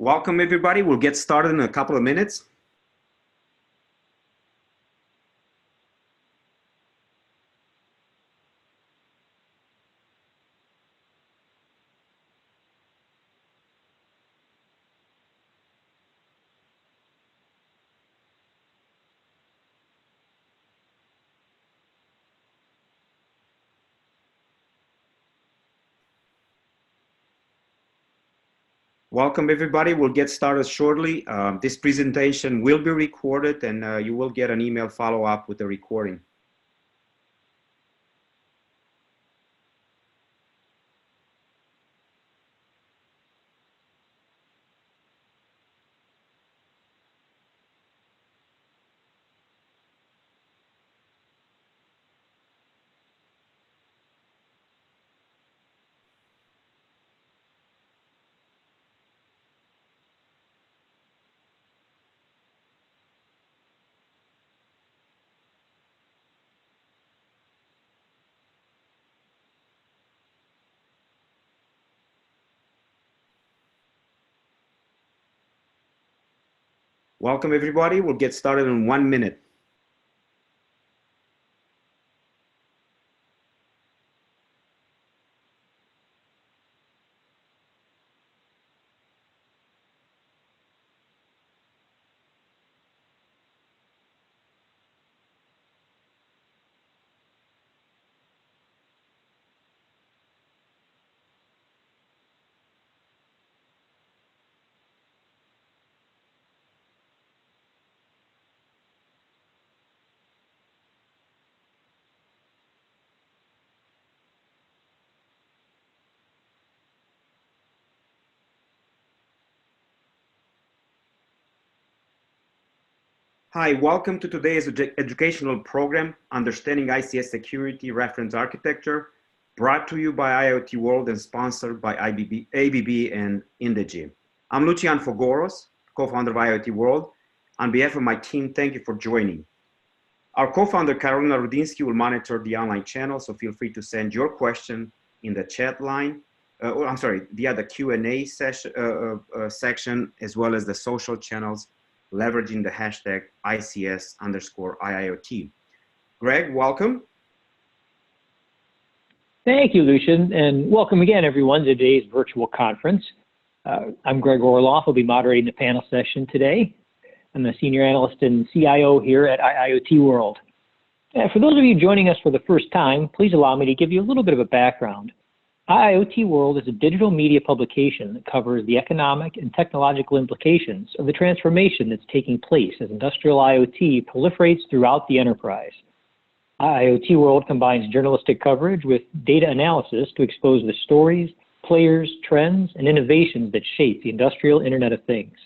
Welcome, everybody. We'll get started in a couple of minutes. Welcome, everybody. We'll get started shortly. This presentation will be recorded, and you will get an email follow-up with the recording. Welcome, everybody. We'll get started in 1 minute. Hi, welcome to today's educational program, Understanding ICS Security Reference Architecture, brought to you by IIoT World and sponsored by ABB and Indegy. I'm Lucian Fogoros, co-founder of IIoT World. On behalf of my team, thank you for joining. Our co-founder, Karolina Rudinsky, will monitor the online channel, so feel free to send your question in the chat line, via the Q&A section, as well as the social channels, leveraging the hashtag ICS_IIoT. Greg, welcome. Thank you, Lucian, and welcome again, everyone, to today's virtual conference. I'm Greg Orloff. I'll be moderating the panel session today. I'm a senior analyst and CIO here at IIoT World. For those of you joining us for the first time, please allow me to give you a little bit of a background. IIoT World is a digital media publication that covers the economic and technological implications of the transformation that's taking place as industrial IoT proliferates throughout the enterprise. IIoT World combines journalistic coverage with data analysis to expose the stories, players, trends, and innovations that shape the industrial Internet of Things.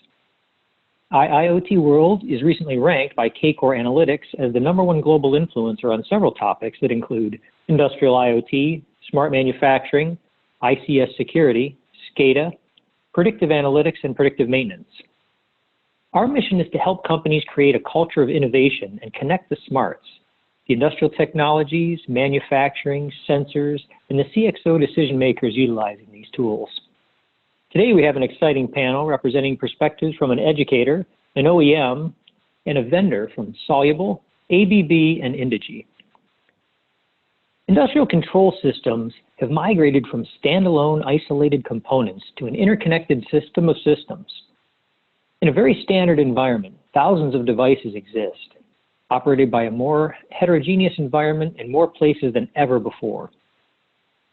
IIoT World is recently ranked by K-Core Analytics as the #1 global influencer on several topics that include industrial IoT, smart manufacturing, ICS security, SCADA, predictive analytics, and predictive maintenance. Our mission is to help companies create a culture of innovation and connect the smarts, the industrial technologies, manufacturing, sensors, and the CXO decision makers utilizing these tools. Today we have an exciting panel representing perspectives from an educator, an OEM, and a vendor from Soluble, ABB, and Indegy. Industrial control systems have migrated from standalone isolated components to an interconnected system of systems. In a very standard environment, thousands of devices exist, operated by a more heterogeneous environment in more places than ever before.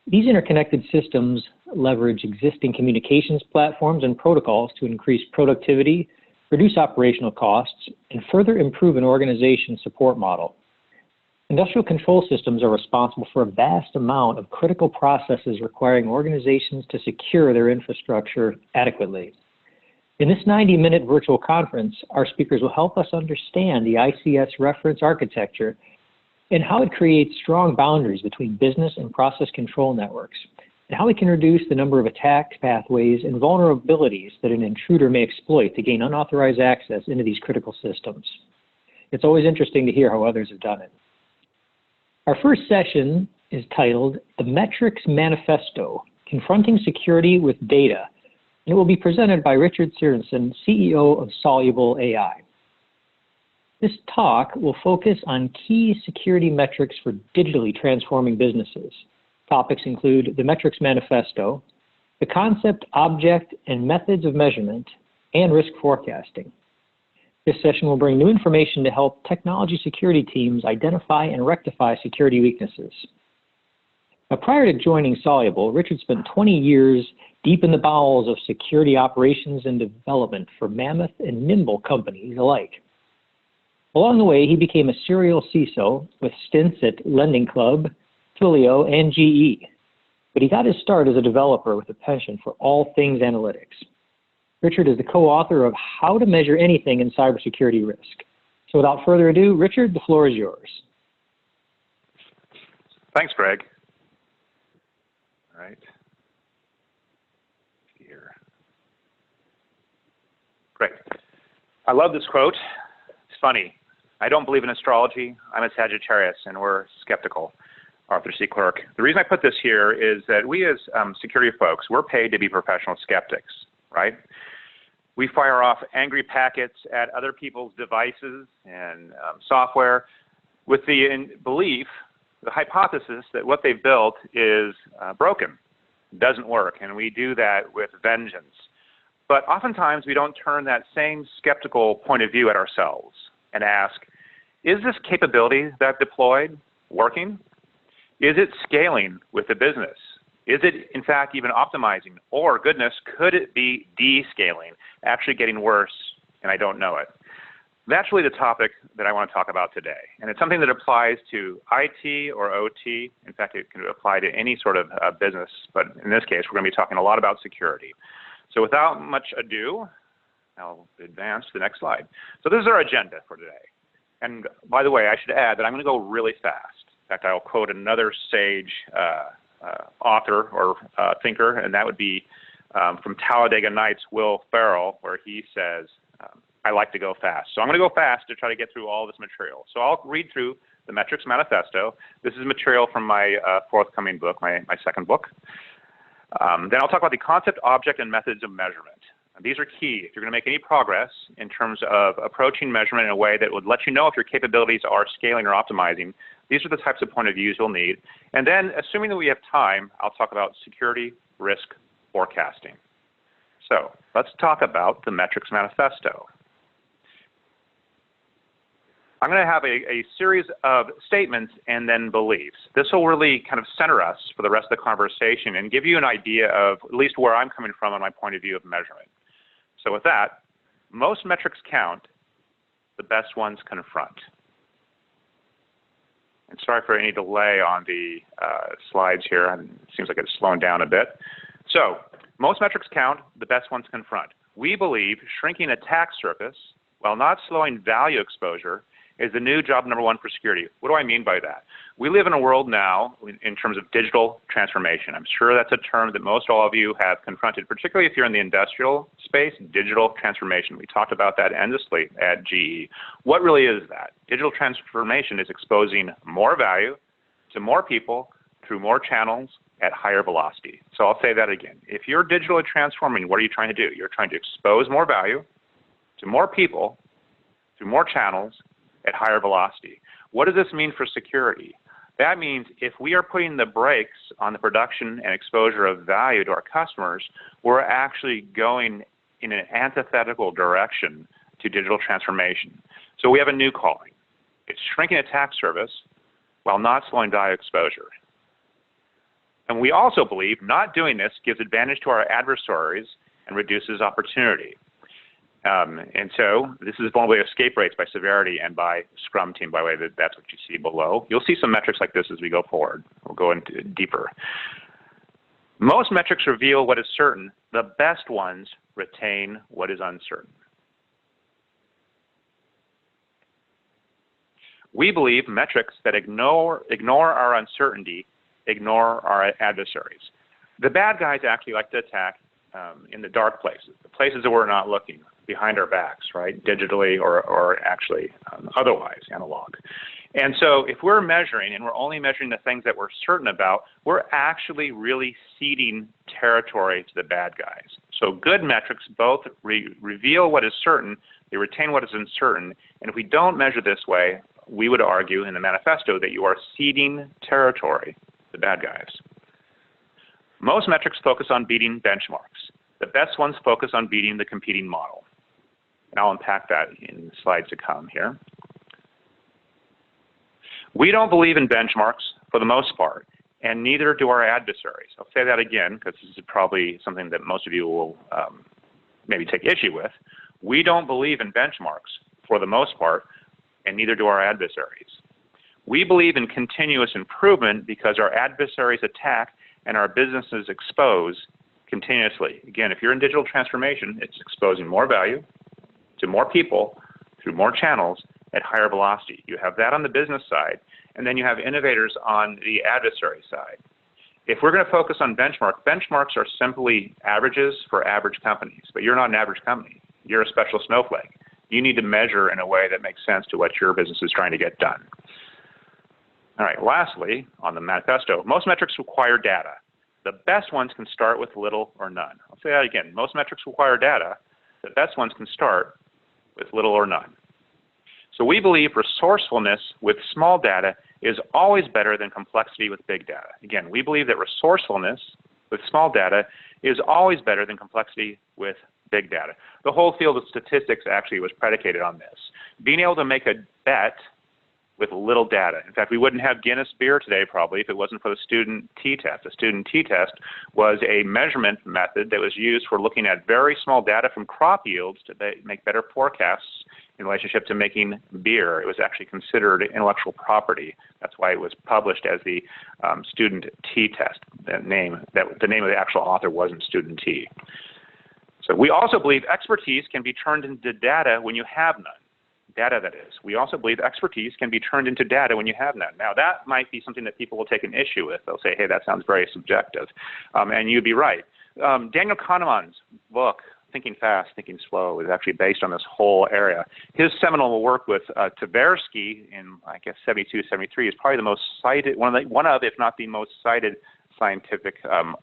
These interconnected systems leverage existing communications platforms and protocols to increase productivity, reduce operational costs, and further improve an organization's support model. Industrial control systems are responsible for a vast amount of critical processes requiring organizations to secure their infrastructure adequately. In this 90-minute virtual conference, our speakers will help us understand the ICS reference architecture and how it creates strong boundaries between business and process control networks, and how we can reduce the number of attack pathways and vulnerabilities that an intruder may exploit to gain unauthorized access into these critical systems. It's always interesting to hear how others have done it. Our first session is titled The Metrics Manifesto, Confronting Security with Data, and it will be presented by Richard Seiersen, CEO of Soluble.ai. This talk will focus on key security metrics for digitally transforming businesses. Topics include the Metrics Manifesto, the concept, object, and methods of measurement, and risk forecasting. This session will bring new information to help technology security teams identify and rectify security weaknesses. Now, prior to joining Soluble, Richard spent 20 years deep in the bowels of security operations and development for mammoth and nimble companies alike. Along the way, he became a serial CISO with stints at Lending Club, Twilio, and GE. But he got his start as a developer with a passion for all things analytics. Richard is the co-author of How to Measure Anything in Cybersecurity Risk. So without further ado, Richard, the floor is yours. Thanks, Greg. All right. Here. Great. I love this quote. It's funny. I don't believe in astrology. I'm a Sagittarius, and we're skeptical. Arthur C. Clarke. The reason I put this here is that we as security folks, we're paid to be professional skeptics, right? We fire off angry packets at other people's devices and software with the belief, the hypothesis that what they've built is broken, doesn't work, and we do that with vengeance. But oftentimes we don't turn that same skeptical point of view at ourselves and ask, is this capability that I've deployed working? Is it scaling with the business? Is it, in fact, even optimizing? Or, goodness, could it be descaling, actually getting worse, and I don't know it? That's really the topic that I want to talk about today. And it's something that applies to IT or OT. In fact, it can apply to any sort of business. But in this case, we're going to be talking a lot about security. So without much ado, I'll advance to the next slide. So this is our agenda for today. And by the way, I should add that I'm going to go really fast. In fact, I'll quote another sage author or thinker, and that would be from Talladega Nights, Will Ferrell, where he says, I like to go fast. So I'm going to go fast to try to get through all this material. So I'll read through the Metrics Manifesto. This is material from my forthcoming book, my second book. Then I'll talk about the concept, object, and methods of measurement. And these are key if you're going to make any progress in terms of approaching measurement in a way that would let you know if your capabilities are scaling or optimizing. These are the types of point of views you'll need. And then, assuming that we have time, I'll talk about security risk forecasting. So let's talk about the Metrics Manifesto. I'm going to have a series of statements and then beliefs. This will really kind of center us for the rest of the conversation and give you an idea of at least where I'm coming from on my point of view of measurement. So with that, most metrics count, the best ones confront. And sorry for any delay on the slides here. It seems like it's slowing down a bit. So most metrics count, the best ones confront. We believe shrinking attack surface while not slowing value exposure is the new job number one for security. What do I mean by that? We live in a world now in terms of digital transformation. I'm sure that's a term that most all of you have confronted, particularly if you're in the industrial space, digital transformation. We talked about that endlessly at GE. What really is that? Digital transformation is exposing more value to more people through more channels at higher velocity. So I'll say that again. If you're digitally transforming, what are you trying to do? You're trying to expose more value to more people through more channels at higher velocity. What does this mean for security? That means if we are putting the brakes on the production and exposure of value to our customers, we're actually going in an antithetical direction to digital transformation. So we have a new calling. It's shrinking attack surface while not slowing value exposure. And we also believe not doing this gives advantage to our adversaries and reduces opportunity. And so this is vulnerability escape rates by severity and by Scrum team, by the way, that's what you see below. You'll see some metrics like this as we go forward. We'll go into deeper. Most metrics reveal what is certain. The best ones retain what is uncertain. We believe metrics that ignore our uncertainty ignore our adversaries. The bad guys actually like to attack in the dark places, the places that we're not looking, behind our backs, right, digitally or actually otherwise, analog. And so if we're measuring and we're only measuring the things that we're certain about, we're actually really ceding territory to the bad guys. So good metrics both reveal what is certain, they retain what is uncertain, and if we don't measure this way, we would argue in the manifesto that you are ceding territory to the bad guys. Most metrics focus on beating benchmarks. The best ones focus on beating the competing model. And I'll unpack that in the slides to come here. We don't believe in benchmarks for the most part, and neither do our adversaries. I'll say that again because this is probably something that most of you will maybe take issue with. We don't believe in benchmarks for the most part, and neither do our adversaries. We believe in continuous improvement because our adversaries attack and our businesses expose continuously. Again, if you're in digital transformation, it's exposing more value to more people through more channels at higher velocity. You have that on the business side, and then you have innovators on the adversary side. If we're going to focus on benchmarks are simply averages for average companies, but you're not an average company. You're a special snowflake. You need to measure in a way that makes sense to what your business is trying to get done. All right, lastly, on the manifesto, most metrics require data. The best ones can start with little or none. I'll say that again. Most metrics require data. The best ones can start with little or none. So we believe resourcefulness with small data is always better than complexity with big data. Again, we believe that resourcefulness with small data is always better than complexity with big data. The whole field of statistics actually was predicated on this. Being able to make a bet with little data. In fact, we wouldn't have Guinness beer today probably if it wasn't for the student t-test. The student t-test was a measurement method that was used for looking at very small data from crop yields to make better forecasts in relationship to making beer. It was actually considered intellectual property. That's why it was published as the student t-test. The name of the actual author wasn't student t. So we also believe expertise can be turned into data when you have none. Data, that is. We also believe expertise can be turned into data when you have none. Now, that might be something that people will take an issue with. They'll say, hey, that sounds very subjective. And you'd be right. Daniel Kahneman's book, Thinking Fast, Thinking Slow, is actually based on this whole area. His seminal work with Tversky in, I guess, 72, 73 is probably the most cited, one of, if not the most cited scientific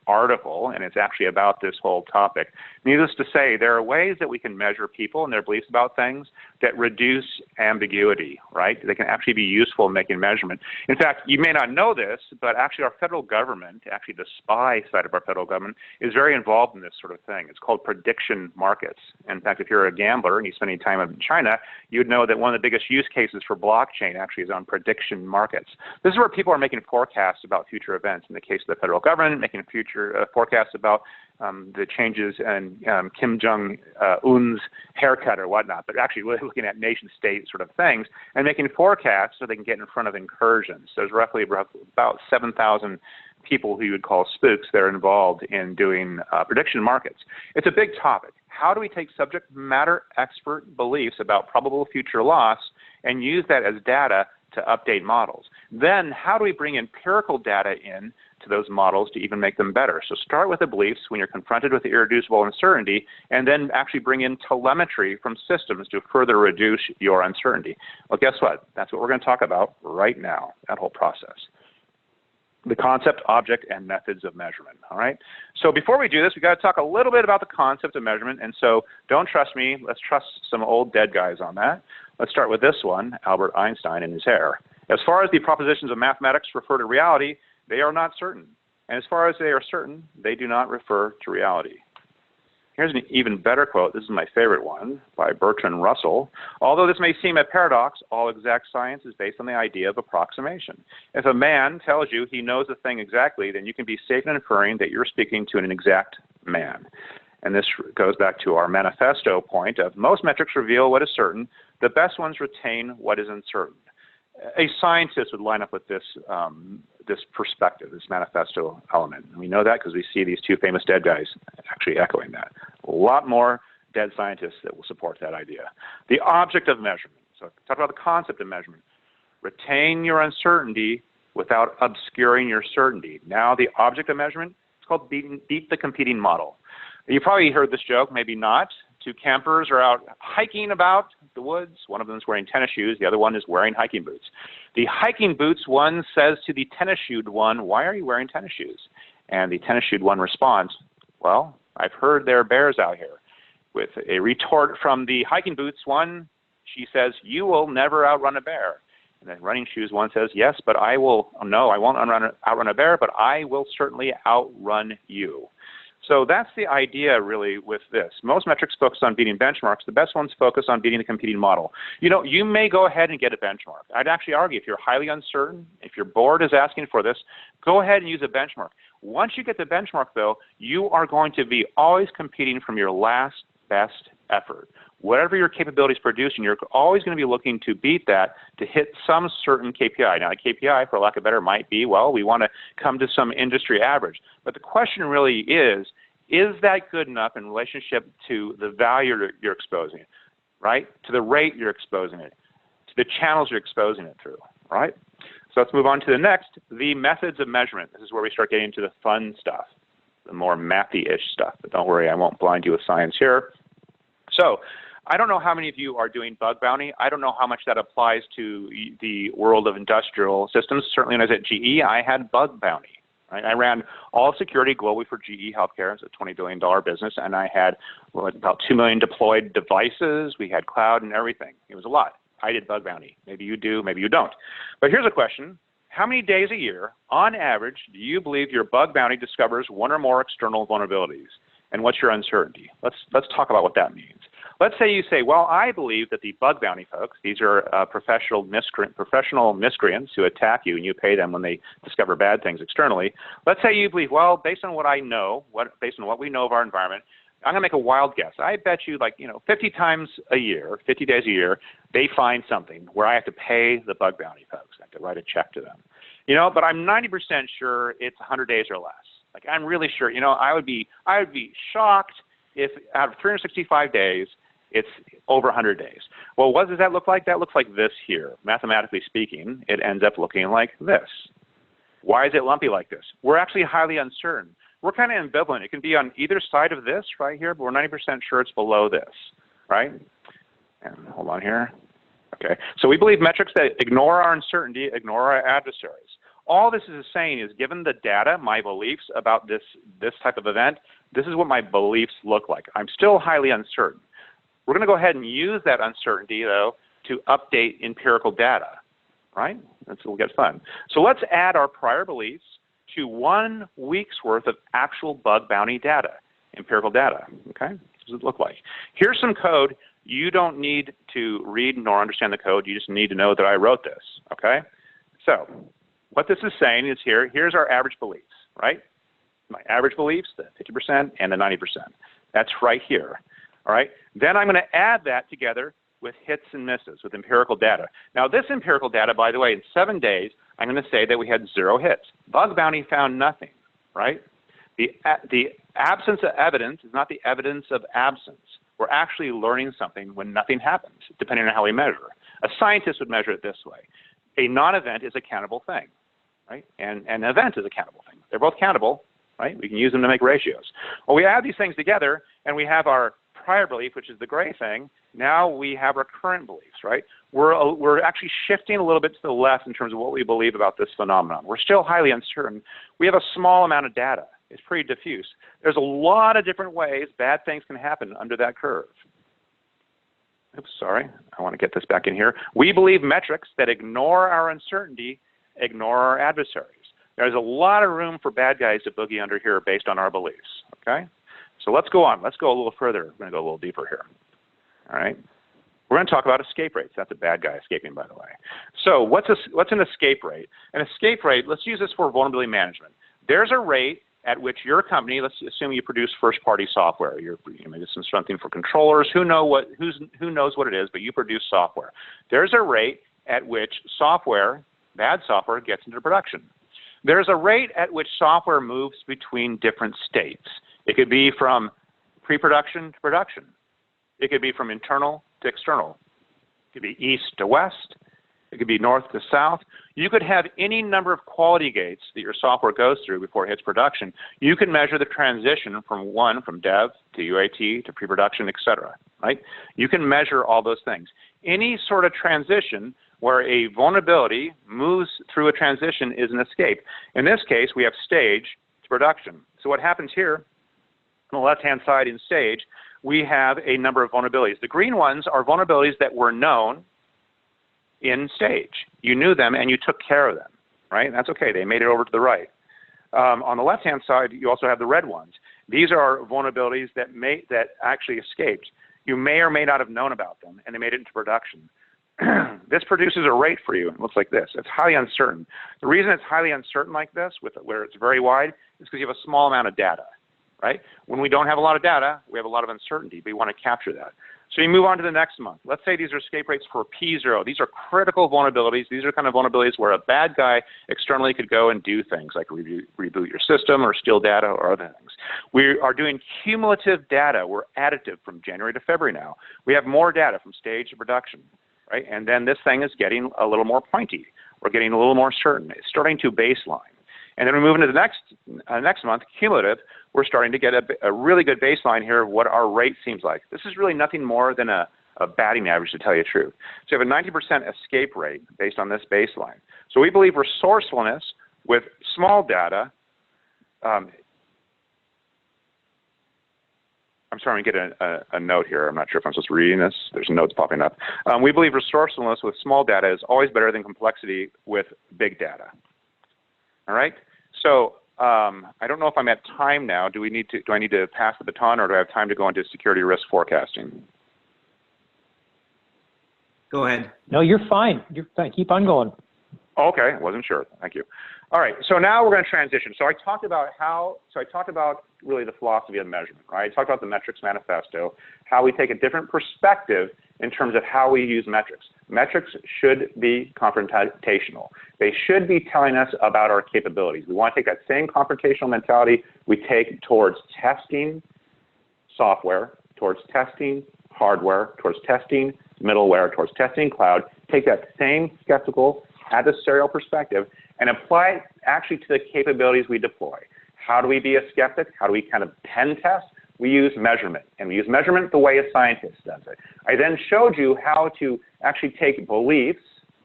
article, and it's actually about this whole topic. Needless to say, there are ways that we can measure people and their beliefs about things that reduce ambiguity, right? They can actually be useful in making measurement. In fact, you may not know this, but actually our federal government, actually the SPY side of our federal government, is very involved in this sort of thing. It's called prediction markets. In fact, if you're a gambler and you spend any time in China, you'd know that one of the biggest use cases for blockchain actually is on prediction markets. This is where people are making forecasts about future events. In the case of the federal government, making future forecasts about the changes in Kim Jong-un's haircut or whatnot, but actually looking at nation-state sort of things and making forecasts so they can get in front of incursions. So there's roughly about 7,000 people who you would call spooks that are involved in doing prediction markets. It's a big topic. How do we take subject matter expert beliefs about probable future loss and use that as data to update models? Then how do we bring empirical data in to those models to even make them better? So start with the beliefs when you're confronted with the irreducible uncertainty, and then actually bring in telemetry from systems to further reduce your uncertainty. Well, guess what? That's what we're going to talk about right now, that whole process. The concept, object, and methods of measurement, all right? So before we do this, we've got to talk a little bit about the concept of measurement, and so don't trust me, let's trust some old dead guys on that. Let's start with this one, Albert Einstein and his hair. As far as the propositions of mathematics refer to reality, they are not certain. And as far as they are certain, they do not refer to reality. Here's an even better quote. This is my favorite one by Bertrand Russell. Although this may seem a paradox, all exact science is based on the idea of approximation. If a man tells you he knows a thing exactly, then you can be safe in inferring that you're speaking to an exact man. And this goes back to our manifesto point of most metrics reveal what is certain, the best ones retain what is uncertain. A scientist would line up with this, this perspective, this manifesto element. And we know that because we see these two famous dead guys actually echoing that. A lot more dead scientists that will support that idea. The object of measurement. So talk about the concept of measurement. Retain your uncertainty without obscuring your certainty. Now the object of measurement is called beat the competing model. You probably heard this joke, maybe not. Two campers are out hiking about the woods. One of them is wearing tennis shoes. The other one is wearing hiking boots. The hiking boots one says to the tennis shoed one, why are you wearing tennis shoes? And the tennis shoed one responds, well, I've heard there are bears out here. With a retort from the hiking boots one, she says, you will never outrun a bear. And then running shoes one says, yes, but I won't outrun a bear, but I will certainly outrun you. So that's the idea really with this. Most metrics focus on beating benchmarks. The best ones focus on beating the competing model. You know, you may go ahead and get a benchmark. I'd actually argue if you're highly uncertain, if your board is asking for this, go ahead and use a benchmark. Once you get the benchmark though, you are going to be always competing from your last best effort. Whatever your capabilities producing, you're always going to be looking to beat that to hit some certain KPI. Now, the KPI, for lack of better, might be, well, we want to come to some industry average. But the question really is that good enough in relationship to the value you're exposing it, right? To the rate you're exposing it, to the channels you're exposing it through, right? So let's move on to the next, the methods of measurement. This is where we start getting into the fun stuff, the more mathy-ish stuff. But don't worry, I won't blind you with science here. So I don't know how many of you are doing bug bounty. I don't know how much that applies to the world of industrial systems. Certainly when I was at GE, I had bug bounty. Right? I ran all of security globally for GE Healthcare. It's a $20 billion business, and I had about 2 million deployed devices. We had cloud and everything. It was a lot. I did bug bounty. Maybe you do, maybe you don't. But here's a question. How many days a year, on average, do you believe your bug bounty discovers one or more external vulnerabilities? And what's your uncertainty? Let's talk about what that means. Let's say you say, well, I believe that the bug bounty folks, these are professional miscreants who attack you and you pay them when they discover bad things externally. Let's say you believe, well, based on what I know, based on what we know of our environment, I'm going to make a wild guess. I bet you 50 times a year, 50 days a year, they find something where I have to pay the bug bounty folks. I have to write a check to them. But I'm 90% sure it's 100 days or less. Like I'm really sure, I would be shocked if out of 365 days, it's over 100 days. Well, what does that look like? That looks like this here. Mathematically speaking, it ends up looking like this. Why is it lumpy like this? We're actually highly uncertain. We're kind of ambivalent. It can be on either side of this right here, but we're 90% sure it's below this, right? And hold on here. Okay, so we believe metrics that ignore our uncertainty, ignore our adversaries. All this is saying is, given the data, my beliefs about this type of event, this is what my beliefs look like. I'm still highly uncertain. We're going to go ahead and use that uncertainty, though, to update empirical data, right? That's what will get fun. So let's add our prior beliefs to 1 week's worth of actual bug bounty data, empirical data, okay? What does it look like? Here's some code. You don't need to read nor understand the code. You just need to know that I wrote this, okay? So what this is saying is here's our average beliefs, right? My average beliefs, the 50% and the 90%. That's right here, all right? Then I'm going to add that together with hits and misses, with empirical data. Now this empirical data, by the way, in 7 days, I'm going to say that we had 0 hits. Bug bounty found nothing, right? The absence of evidence is not the evidence of absence. We're actually learning something when nothing happens, depending on how we measure. A scientist would measure it this way. A non-event is a countable thing, right? And an event is a countable thing. They're both countable, right? We can use them to make ratios. Well, we add these things together, and we have our prior belief, which is the gray thing. Now we have our current beliefs, right? We're actually shifting a little bit to the left in terms of what we believe about this phenomenon. We're still highly uncertain. We have a small amount of data. It's pretty diffuse. There's a lot of different ways bad things can happen under that curve. Oops, sorry. I want to get this back in here. We believe metrics that ignore our uncertainty ignore our adversaries. There's a lot of room for bad guys to boogie under here based on our beliefs, okay? So let's go on. Let's go a little further. We're going to go a little deeper here, all right? We're going to talk about escape rates. That's a bad guy escaping, by the way. So what's an escape rate? An escape rate, let's use this for vulnerability management. There's a rate at which your company, let's assume you produce first-party software. You're maybe something for controllers. Who knows what it is, but you produce software. There's a rate at which software, bad software, gets into production. There's a rate at which software moves between different states. It could be from pre-production to production. It could be from internal to external. It could be east to west. It could be north to south. You could have any number of quality gates that your software goes through before it hits production. You can measure the transition from dev to UAT to pre-production, et cetera, right? You can measure all those things. Any sort of transition where a vulnerability moves through a transition is an escape. In this case, we have stage to production. So what happens here On the left-hand side in stage, we have a number of vulnerabilities. The green ones are vulnerabilities that were known in stage. You knew them and you took care of them, right? That's okay. They made it over to the right. On the left-hand side, you also have the red ones. These are vulnerabilities that actually escaped. You may or may not have known about them, and they made it into production. This produces a rate for you. It looks like this. It's highly uncertain. The reason it's highly uncertain like this, where it's very wide, is because you have a small amount of data, right? When we don't have a lot of data, we have a lot of uncertainty, but we want to capture that. So you move on to the next month. Let's say these are escape rates for P0. These are critical vulnerabilities. These are kind of vulnerabilities where a bad guy externally could go and do things like reboot your system or steal data or other things. We are doing cumulative data. We're additive from January to February now. We have more data from stage to production, right? And then this thing is getting a little more pointy. We're getting a little more certain. It's starting to baseline. And then we move into the next month, cumulative. We're starting to get a really good baseline here of what our rate seems like. This is really nothing more than a batting average, to tell you the truth. So you have a 90% escape rate based on this baseline. So we believe resourcefulness with small data. I'm sorry, I'm getting a note here. I'm not sure if I'm supposed to be reading this. There's notes popping up. We believe resourcefulness with small data is always better than complexity with big data. All right? So I don't know if I'm at time now. Do I need to pass the baton, or do I have time to go into security risk forecasting? Go ahead. No, you're fine. You're fine. Keep on going. Okay, wasn't sure. Thank you. All right, so now we're going to transition. So I talked about really the philosophy of measurement, right? I talked about the metrics manifesto, how we take a different perspective in terms of how we use metrics. Metrics should be confrontational. They should be telling us about our capabilities. We want to take that same confrontational mentality we take towards testing software, towards testing hardware, towards testing middleware, towards testing cloud, take that same skeptical adversarial perspective and apply it actually to the capabilities we deploy. How do we be a skeptic? How do we kind of pen test? We use measurement, and we use measurement the way a scientist does it. I then showed you how to actually take beliefs,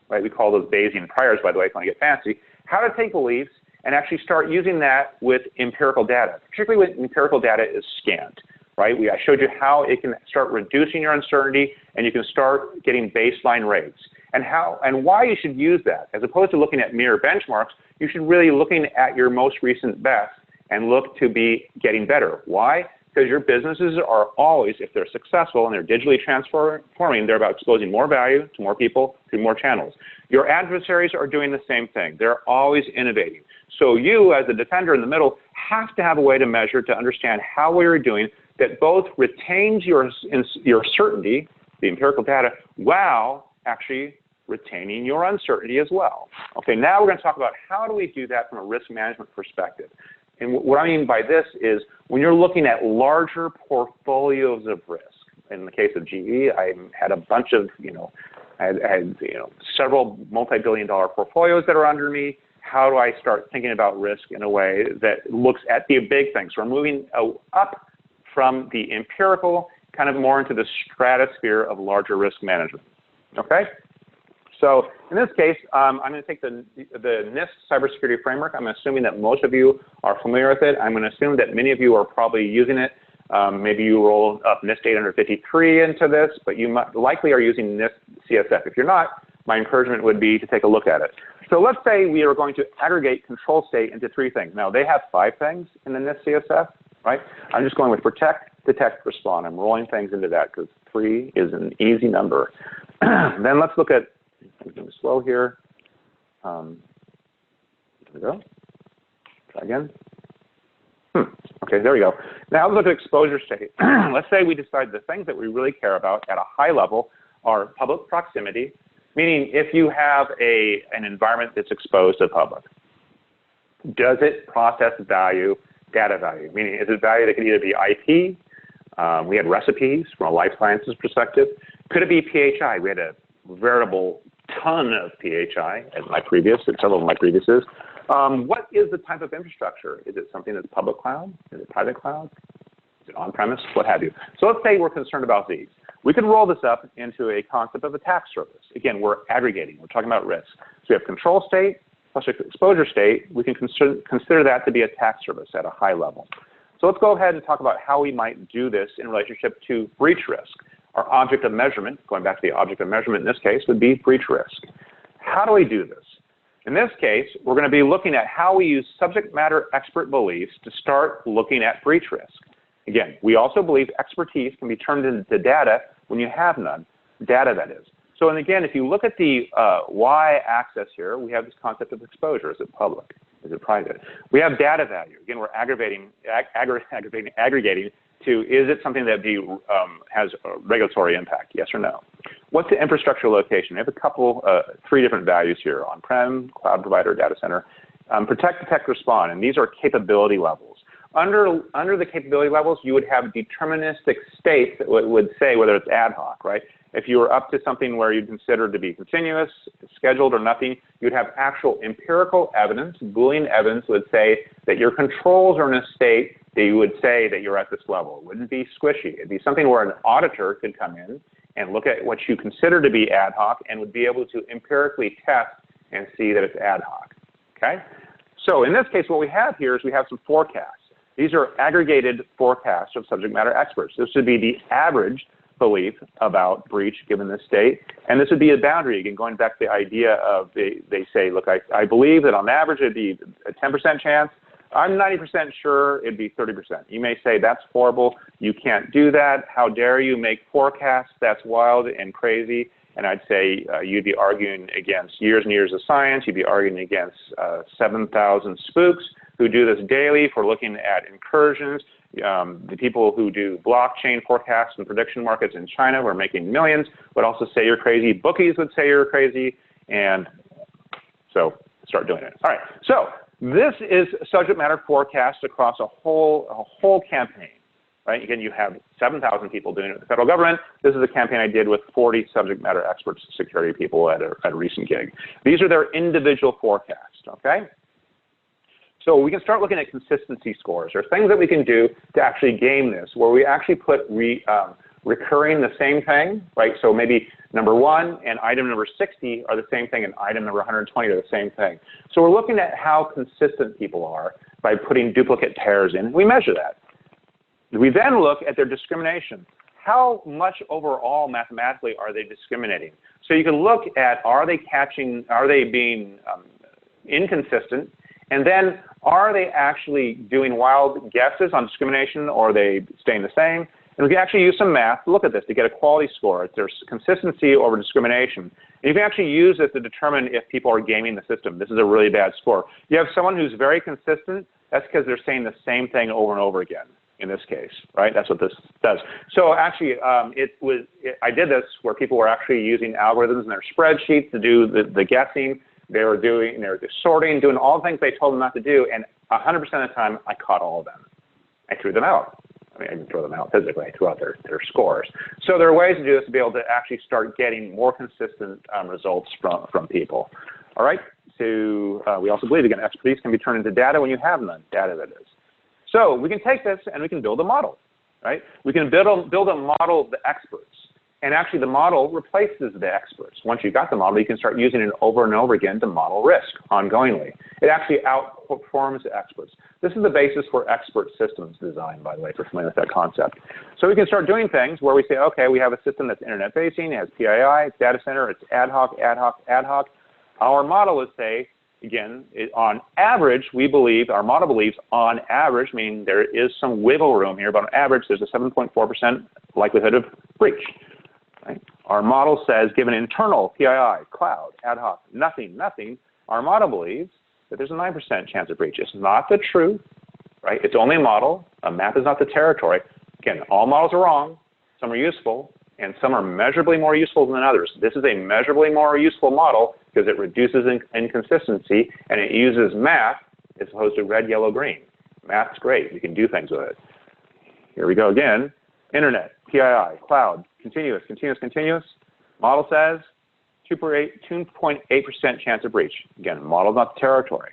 right? We call those Bayesian priors, by the way, if you want to get fancy, how to take beliefs and actually start using that with empirical data, particularly when empirical data is scanned, right? I showed you how it can start reducing your uncertainty, and you can start getting baseline rates. And why you should use that. As opposed to looking at mere benchmarks, you should really looking at your most recent best and look to be getting better. Why? Because your businesses are always, if they're successful and they're digitally transforming, they're about exposing more value to more people through more channels. Your adversaries are doing the same thing. They're always innovating. So you, as a defender in the middle, have to have a way to measure to understand how we are doing that both retains your certainty, the empirical data, while actually retaining your uncertainty as well. Okay, now we're going to talk about how do we do that from a risk management perspective. And what I mean by this is when you're looking at larger portfolios of risk. In the case of GE, I had a bunch of, I had several multi-billion-dollar portfolios that are under me. How do I start thinking about risk in a way that looks at the big things? So we're moving up from the empirical kind of more into the stratosphere of larger risk management. Okay? So in this case, I'm going to take the NIST cybersecurity framework. I'm assuming that most of you are familiar with it. I'm going to assume that many of you are probably using it. Maybe you roll up NIST 853 into this, but you likely are using NIST CSF. If you're not, my encouragement would be to take a look at it. So let's say we are going to aggregate control state into 3 things. Now, they have 5 things in the NIST CSF, right? I'm just going with protect, detect, respond. I'm rolling things into that because 3 is an easy number. Then let's look at, I'm going slow here. There we go. Try again. Okay, there we go. Now let's look at exposure state. Let's say we decide the things that we really care about at a high level are public proximity, meaning if you have an environment that's exposed to the public, does it process value, data value? Meaning, is it value that could either be IP? We had recipes from a life sciences perspective. Could it be PHI? We had a veritable ton of PHI at several of my previouses. What is the type of infrastructure? Is it something that's public cloud? Is it private cloud? Is it on-premise? What have you? So let's say we're concerned about these. We could roll this up into a concept of attack surface. Again, we're aggregating. We're talking about risk. So we have control state plus exposure state. We can consider that to be attack surface at a high level. So let's go ahead and talk about how we might do this in relationship to breach risk. Our object of measurement, going back to the object of measurement in this case, would be breach risk. How do we do this? In this case, we're going to be looking at how we use subject matter expert beliefs to start looking at breach risk. Again, we also believe expertise can be turned into data when you have none, data that is. So, and again, if you look at the y-axis here, we have this concept of exposure. Is it public? Is it private? We have data value. Again, we're aggregating to, is it something that has a regulatory impact, yes or no? What's the infrastructure location? We have a couple, 3 different values here: on-prem, cloud provider, data center. Protect, detect, respond, and these are capability levels. Under the capability levels, you would have deterministic states that would say whether it's ad hoc, right? If you were up to something where you'd consider to be continuous, scheduled, or nothing, you'd have actual empirical evidence, Boolean evidence would say that your controls are in a state that you would say that you're at this level. It wouldn't be squishy. It'd be something where an auditor could come in and look at what you consider to be ad hoc and would be able to empirically test and see that it's ad hoc, okay? So in this case, what we have here is we have some forecasts. These are aggregated forecasts of subject matter experts. This would be the average belief about breach given this state, and this would be a boundary. Again, going back to the idea of they say, look, I believe that on average it'd be a 10% chance. I'm 90% sure it'd be 30%. You may say that's horrible. You can't do that. How dare you make forecasts? That's wild and crazy. And I'd say you'd be arguing against years and years of science. You'd be arguing against 7,000 spooks who do this daily for looking at incursions. The people who do blockchain forecasts and prediction markets in China who are making millions would also say you're crazy. Bookies would say you're crazy. And so start doing it. All right. So this is subject matter forecast across a whole campaign. Right? Again, you have 7,000 people doing it with the federal government. This is a campaign I did with 40 subject matter experts, security people at a recent gig. These are their individual forecasts, okay? So we can start looking at consistency scores. There's things that we can do to actually game this, where we actually put recurring the same thing, right? So maybe number 1 and item number 60 are the same thing, and item number 120 are the same thing. So we're looking at how consistent people are by putting duplicate pairs in. We measure that. We then look at their discrimination. How much overall mathematically are they discriminating? So you can look at, are they being inconsistent? And then are they actually doing wild guesses on discrimination, or are they staying the same? And we can actually use some math to look at this to get a quality score. There's consistency over discrimination. And you can actually use this to determine if people are gaming the system. This is a really bad score. You have someone who's very consistent. That's because they're saying the same thing over and over again. In this case, right? That's what this does. So actually, I did this where people were actually using algorithms in their spreadsheets to do the guessing. They were sorting, doing all the things they told them not to do, and 100% of the time, I caught all of them. I threw them out. I mean, I didn't throw them out physically. I threw out their scores. So there are ways to do this to be able to actually start getting more consistent results from people. All right? So we also believe, again, expertise can be turned into data when you have none, data that is. So we can take this and we can build a model, right? We can build a model of the experts. And actually the model replaces the experts. Once you've got the model, you can start using it over and over again to model risk ongoingly. It actually outperforms the experts. This is the basis for expert systems design, by the way, if you're familiar with that concept. So we can start doing things where we say, okay, we have a system that's internet facing, it has PII, it's data center, it's ad hoc, ad hoc, ad hoc. Our model would say, again, on average, we believe, our model believes on average, meaning there is some wiggle room here, but on average, there's a 7.4% likelihood of breach. Right? Our model says, given internal PII, cloud, ad hoc, nothing, our model believes that there's a 9% chance of breach. It's not the truth, right? It's only a model. A map is not the territory. Again, all models are wrong. Some are useful, and some are measurably more useful than others. This is a measurably more useful model because it reduces inconsistency and it uses math as opposed to red, yellow, green. Math's great. You can do things with it. Here we go again. Internet, PII, cloud, continuous. Model says 2.8% chance of breach. Again, model's not the territory.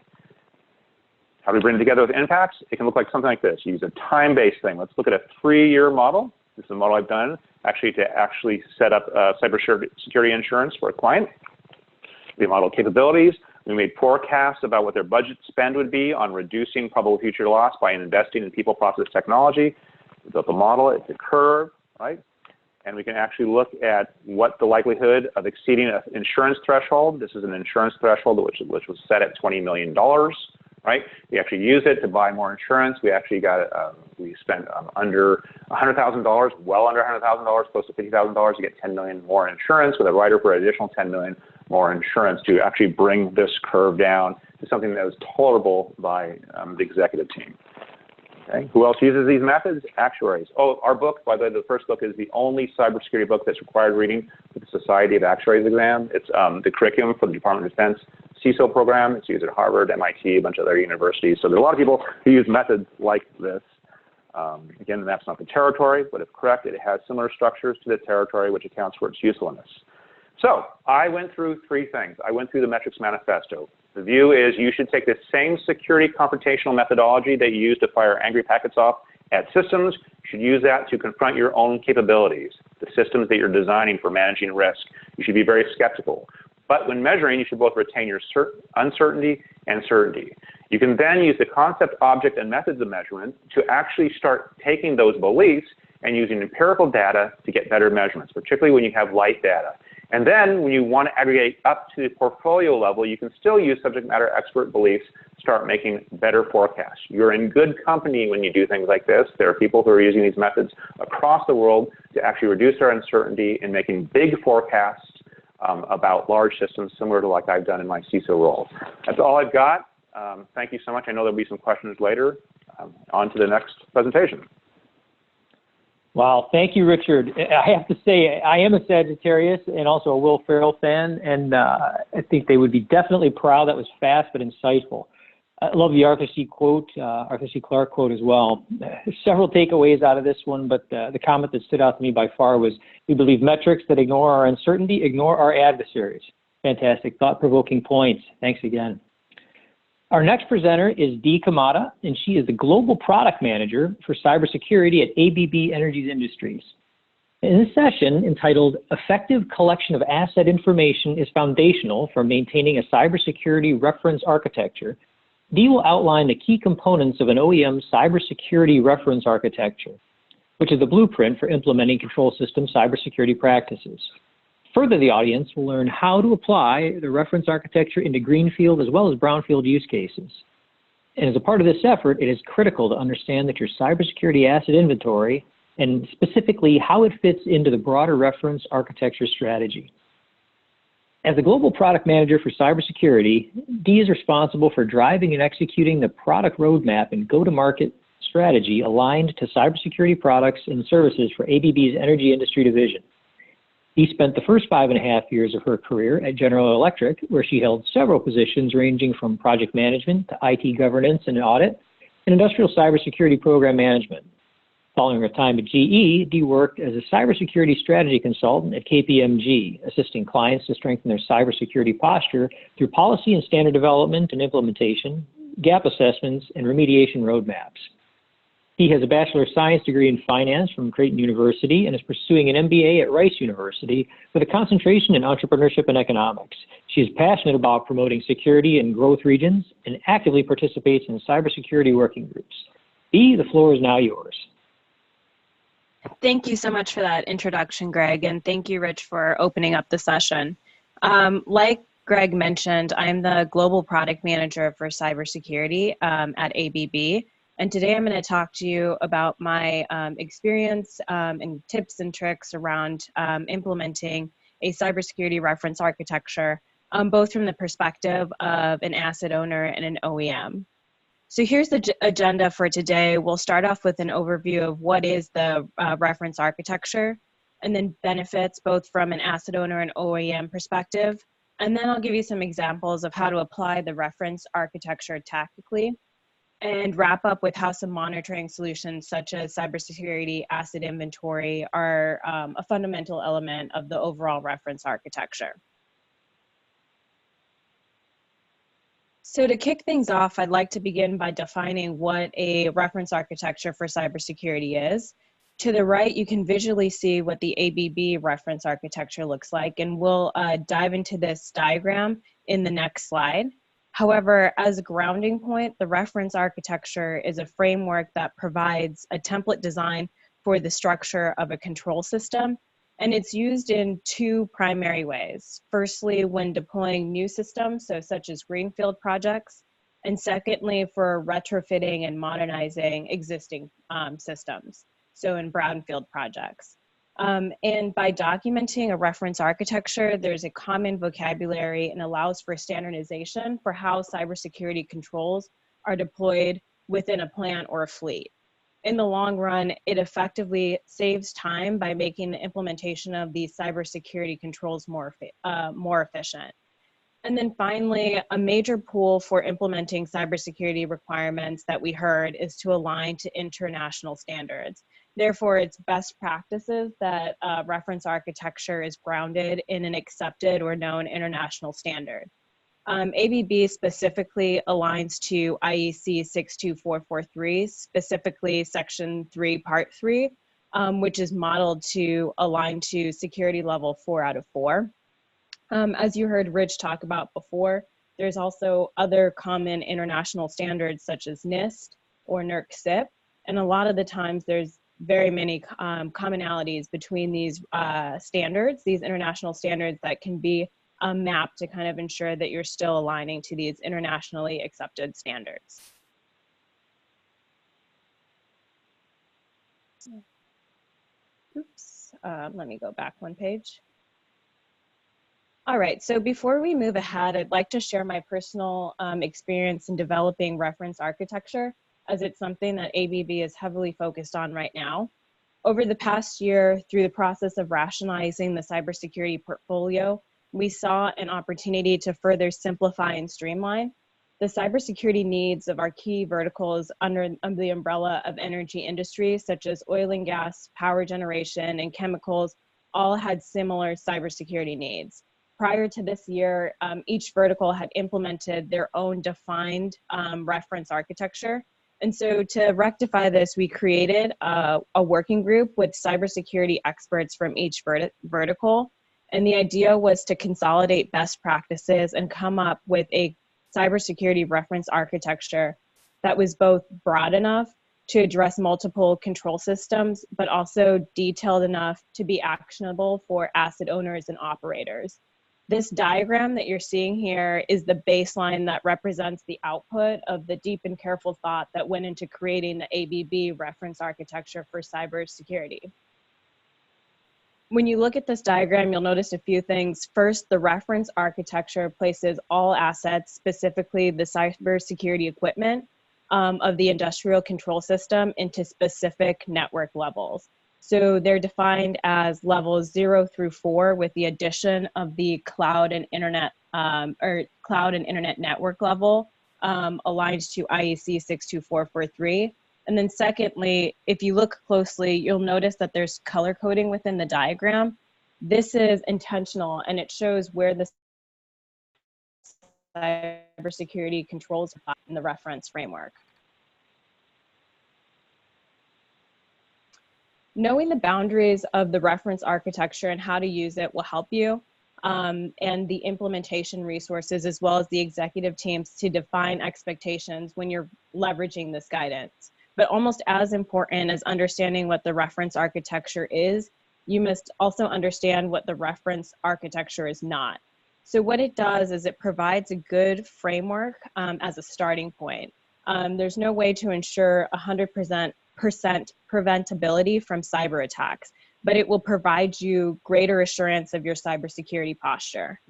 How do we bring it together with impacts? It can look like something like this. You use a time-based thing. Let's look at a 3-year model. This is a model I've done to set up cybersecurity insurance for a client. We model capabilities. We made forecasts about what their budget spend would be on reducing probable future loss by investing in people, process, technology. We built a model, it's a curve, right? And we can actually look at what the likelihood of exceeding an insurance threshold. This is an insurance threshold which was set at $20 million, right? We actually used it to buy more insurance. We actually got, we spent under $100,000, well under $100,000, close to $50,000 to get $10 million more insurance with a rider for an additional $10 million more insurance to actually bring this curve down to something that was tolerable by the executive team. Okay. Who else uses these methods? Actuaries. Oh, our book, by the way, the first book is the only cybersecurity book that's required reading for the Society of Actuaries exam. It's the curriculum for the Department of Defense CISO program. It's used at Harvard, MIT, a bunch of other universities. So there are a lot of people who use methods like this. Again, that's not the territory, but if correct, it has similar structures to the territory, which accounts for its usefulness. So I went through three things. I went through the metrics manifesto. The view is you should take the same security confrontational methodology that you use to fire angry packets off at systems. You should use that to confront your own capabilities, the systems that you're designing for managing risk. You should be very skeptical. But when measuring, you should both retain your uncertainty and certainty. You can then use the concept, object, and methods of measurement to actually start taking those beliefs and using empirical data to get better measurements, particularly when you have light data. And then when you want to aggregate up to the portfolio level, you can still use subject matter expert beliefs, start making better forecasts. You're in good company when you do things like this. There are people who are using these methods across the world to actually reduce their uncertainty in making big forecasts about large systems, similar to like I've done in my CISO role. That's all I've got. Thank you so much. I know there'll be some questions later. On to the next presentation. Wow, thank you, Richard. I have to say, I am a Sagittarius and also a Will Ferrell fan, and I think they would be definitely proud. That was fast but insightful. I love the Arthur C. Clarke quote as well. Several takeaways out of this one, but the comment that stood out to me by far was, we believe metrics that ignore our uncertainty ignore our adversaries. Fantastic, thought-provoking points. Thanks again. Our next presenter is Dee Kimata, and she is the Global Product Manager for Cybersecurity at ABB Energy Industries. In this session, entitled Effective Collection of Asset Information is Foundational for Maintaining a Cybersecurity Reference Architecture, Dee will outline the key components of an OEM cybersecurity reference architecture, which is the blueprint for implementing control system cybersecurity practices. Further, the audience will learn how to apply the reference architecture into greenfield as well as brownfield use cases. And as a part of this effort, it is critical to understand that your cybersecurity asset inventory, and specifically how it fits into the broader reference architecture strategy. As a global product manager for cybersecurity, Dee is responsible for driving and executing the product roadmap and go-to-market strategy aligned to cybersecurity products and services for ABB's Energy Industry Division. Dee spent the first 5.5 years of her career at General Electric, where she held several positions ranging from project management to IT governance and audit, and industrial cybersecurity program management. Following her time at GE, Dee worked as a cybersecurity strategy consultant at KPMG, assisting clients to strengthen their cybersecurity posture through policy and standard development and implementation, gap assessments, and remediation roadmaps. He has a Bachelor of Science degree in Finance from Creighton University and is pursuing an MBA at Rice University with a concentration in entrepreneurship and economics. She is passionate about promoting security in growth regions and actively participates in cybersecurity working groups. Dee, the floor is now yours. Thank you so much for that introduction, Greg, and thank you, Rich, for opening up the session. Like Greg mentioned, I'm the Global Product Manager for Cybersecurity at ABB. And today I'm going to talk to you about my experience and tips and tricks around implementing a cybersecurity reference architecture, both from the perspective of an asset owner and an OEM. So here's the agenda for today. We'll start off with an overview of what is the reference architecture, and then benefits both from an asset owner and OEM perspective. And then I'll give you some examples of how to apply the reference architecture tactically, and wrap up with how some monitoring solutions such as cybersecurity asset inventory are a fundamental element of the overall reference architecture. So to kick things off, I'd like to begin by defining what a reference architecture for cybersecurity is. To the right, you can visually see what the ABB reference architecture looks like, and we'll dive into this diagram in the next slide. However, as a grounding point, the reference architecture is a framework that provides a template design for the structure of a control system, and it's used in two primary ways. Firstly, when deploying new systems, so such as greenfield projects, and secondly, for retrofitting and modernizing existing systems, so in brownfield projects. And by documenting a reference architecture, there's a common vocabulary and allows for standardization for how cybersecurity controls are deployed within a plant or a fleet. In the long run, it effectively saves time by making the implementation of these cybersecurity controls more efficient. And then finally, a major pull for implementing cybersecurity requirements that we heard is to align to international standards. Therefore, it's best practices that reference architecture is grounded in an accepted or known international standard. ABB specifically aligns to IEC 62443, specifically Section 3, Part 3, which is modeled to align to security level 4 out of 4. As you heard Rich talk about before, there's also other common international standards such as NIST or NERC-CIP, and a lot of the times there's very many commonalities between these standards, these international standards that can be mapped to kind of ensure that you're still aligning to these internationally accepted standards. Oops, let me go back one page. All right, so before we move ahead, I'd like to share my personal experience in developing reference architecture, as it's something that ABB is heavily focused on right now. Over the past year, through the process of rationalizing the cybersecurity portfolio, we saw an opportunity to further simplify and streamline the cybersecurity needs of our key verticals under the umbrella of energy industries, such as oil and gas, power generation, and chemicals, all had similar cybersecurity needs. Prior to this year, each vertical had implemented their own defined reference architecture. And so to rectify this, we created a working group with cybersecurity experts from each vertical. And the idea was to consolidate best practices and come up with a cybersecurity reference architecture that was both broad enough to address multiple control systems, but also detailed enough to be actionable for asset owners and operators. This diagram that you're seeing here is the baseline that represents the output of the deep and careful thought that went into creating the ABB reference architecture for cybersecurity. When you look at this diagram, you'll notice a few things. First, the reference architecture places all assets, specifically the cybersecurity equipment of the industrial control system, into specific network levels. So they're defined as levels 0 through 4 with the addition of the cloud and internet network level aligned to IEC 62443. And then secondly, if you look closely, you'll notice that there's color coding within the diagram. This is intentional, and it shows where the cybersecurity controls are in the reference framework. Knowing the boundaries of the reference architecture and how to use it will help you, and the implementation resources, as well as the executive teams, to define expectations when you're leveraging this guidance. But almost as important as understanding what the reference architecture is, you must also understand what the reference architecture is not. So what it does is it provides a good framework as a starting point. There's no way to ensure 100% preventability from cyber attacks, but it will provide you greater assurance of your cybersecurity posture.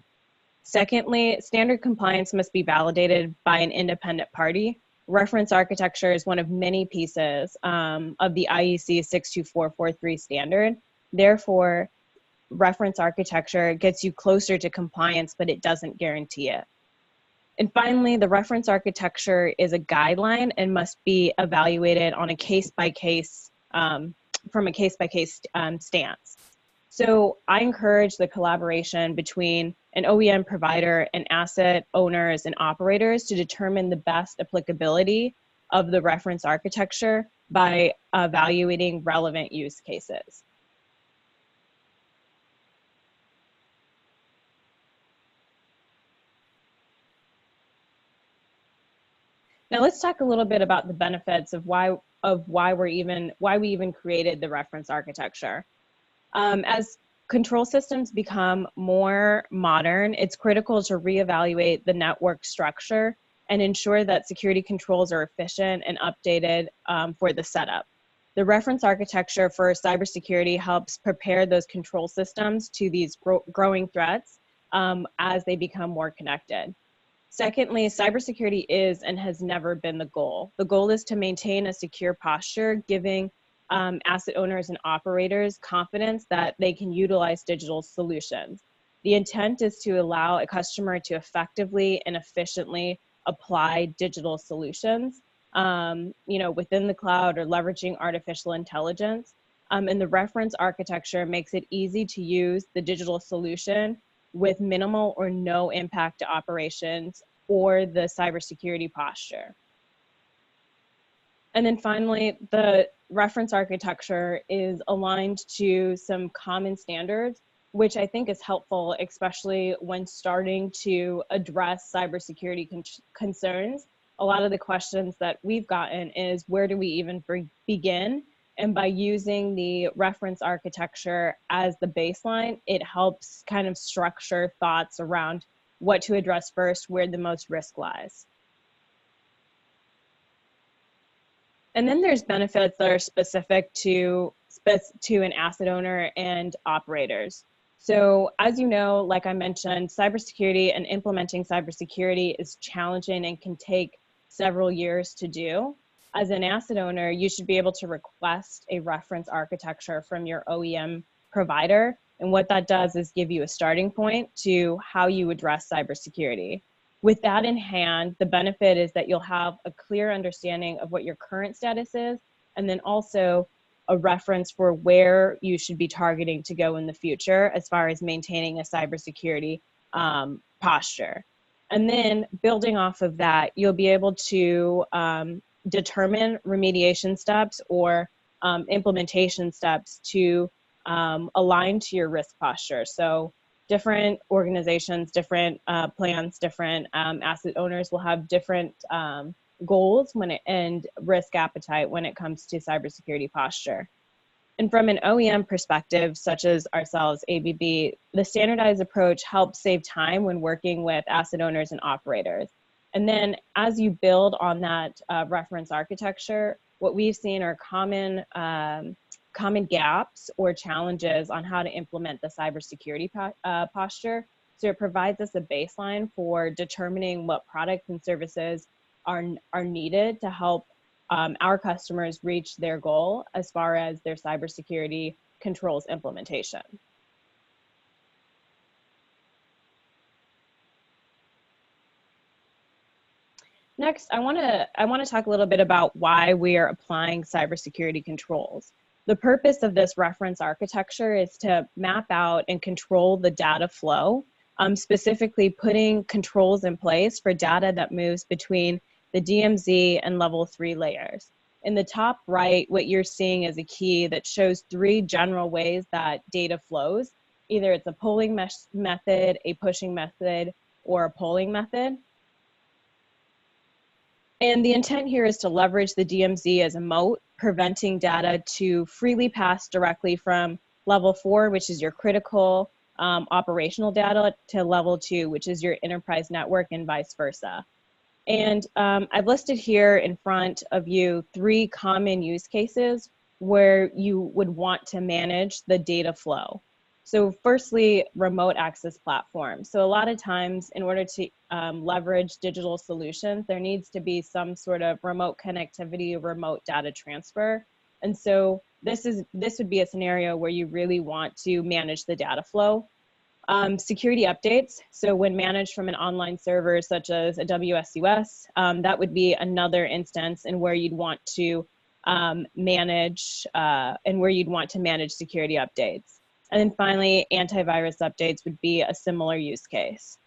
Secondly, standard compliance must be validated by an independent party. Reference architecture is one of many pieces of the IEC 62443 standard. Therefore, reference architecture gets you closer to compliance, but it doesn't guarantee it. And finally, the reference architecture is a guideline and must be evaluated on a case-by-case, from a case-by-case stance. So I encourage the collaboration between an OEM provider and asset owners and operators to determine the best applicability of the reference architecture by evaluating relevant use cases. Now let's talk a little bit about the benefits of why we even created the reference architecture. As control systems become more modern, it's critical to reevaluate the network structure and ensure that security controls are efficient and updated for the setup. The reference architecture for cybersecurity helps prepare those control systems to these growing threats as they become more connected. Secondly, cybersecurity is and has never been the goal. The goal is to maintain a secure posture, giving asset owners and operators confidence that they can utilize digital solutions. The intent is to allow a customer to effectively and efficiently apply digital solutions, within the cloud or leveraging artificial intelligence. And the reference architecture makes it easy to use the digital solution with minimal or no impact to operations or the cybersecurity posture. And then finally, the reference architecture is aligned to some common standards, which I think is helpful, especially when starting to address cybersecurity concerns. A lot of the questions that we've gotten is, where do we even begin? And by using the reference architecture as the baseline, it helps kind of structure thoughts around what to address first, where the most risk lies. And then there's benefits that are specific to an asset owner and operators. So as you know, like I mentioned, cybersecurity and implementing cybersecurity is challenging and can take several years to do. As an asset owner, you should be able to request a reference architecture from your OEM provider. And what that does is give you a starting point to how you address cybersecurity. With that in hand, the benefit is that you'll have a clear understanding of what your current status is, and then also a reference for where you should be targeting to go in the future as far as maintaining a cybersecurity posture. And then building off of that, you'll be able to determine remediation steps or implementation steps to align to your risk posture. So different organizations, different plans, different asset owners will have different goals and risk appetite when it comes to cybersecurity posture. And from an OEM perspective, such as ourselves, ABB, the standardized approach helps save time when working with asset owners and operators. And then as you build on that reference architecture, what we've seen are common gaps or challenges on how to implement the cybersecurity posture. So it provides us a baseline for determining what products and services are needed to help our customers reach their goal as far as their cybersecurity controls implementation. Next, I want to talk a little bit about why we are applying cybersecurity controls. The purpose of this reference architecture is to map out and control the data flow, specifically putting controls in place for data that moves between the DMZ and level 3 layers. In the top right, what you're seeing is a key that shows 3 general ways that data flows. Either it's a polling method, a pushing method, or a polling method. And the intent here is to leverage the DMZ as a moat, preventing data to freely pass directly from level 4, which is your critical operational data, to level 2, which is your enterprise network, and vice versa. And I've listed here in front of you 3 common use cases where you would want to manage the data flow. So firstly, remote access platforms. So a lot of times in order to leverage digital solutions, there needs to be some sort of remote connectivity or remote data transfer. And so this would be a scenario where you really want to manage the data flow. Security updates. So when managed from an online server such as a WSUS, that would be another instance in where you'd want to manage security updates. And then finally, antivirus updates would be a similar use case.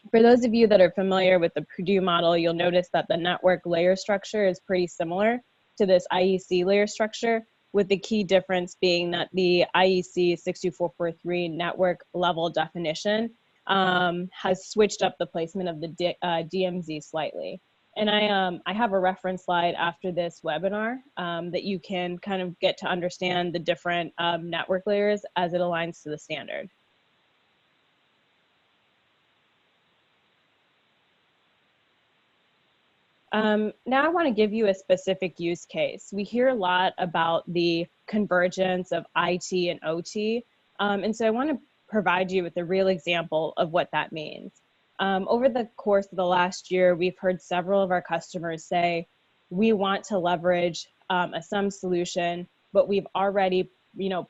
For those of you that are familiar with the Purdue model, you'll notice that the network layer structure is pretty similar to this IEC layer structure, with the key difference being that the IEC 62443 network level definition has switched up the placement of the DMZ slightly. And I have a reference slide after this webinar that you can kind of get to understand the different network layers as it aligns to the standard. Now I want to give you a specific use case. We hear a lot about the convergence of IT and OT, and so I want to provide you with a real example of what that means. Over the course of the last year, we've heard several of our customers say, we want to leverage a SIEM solution, but we've already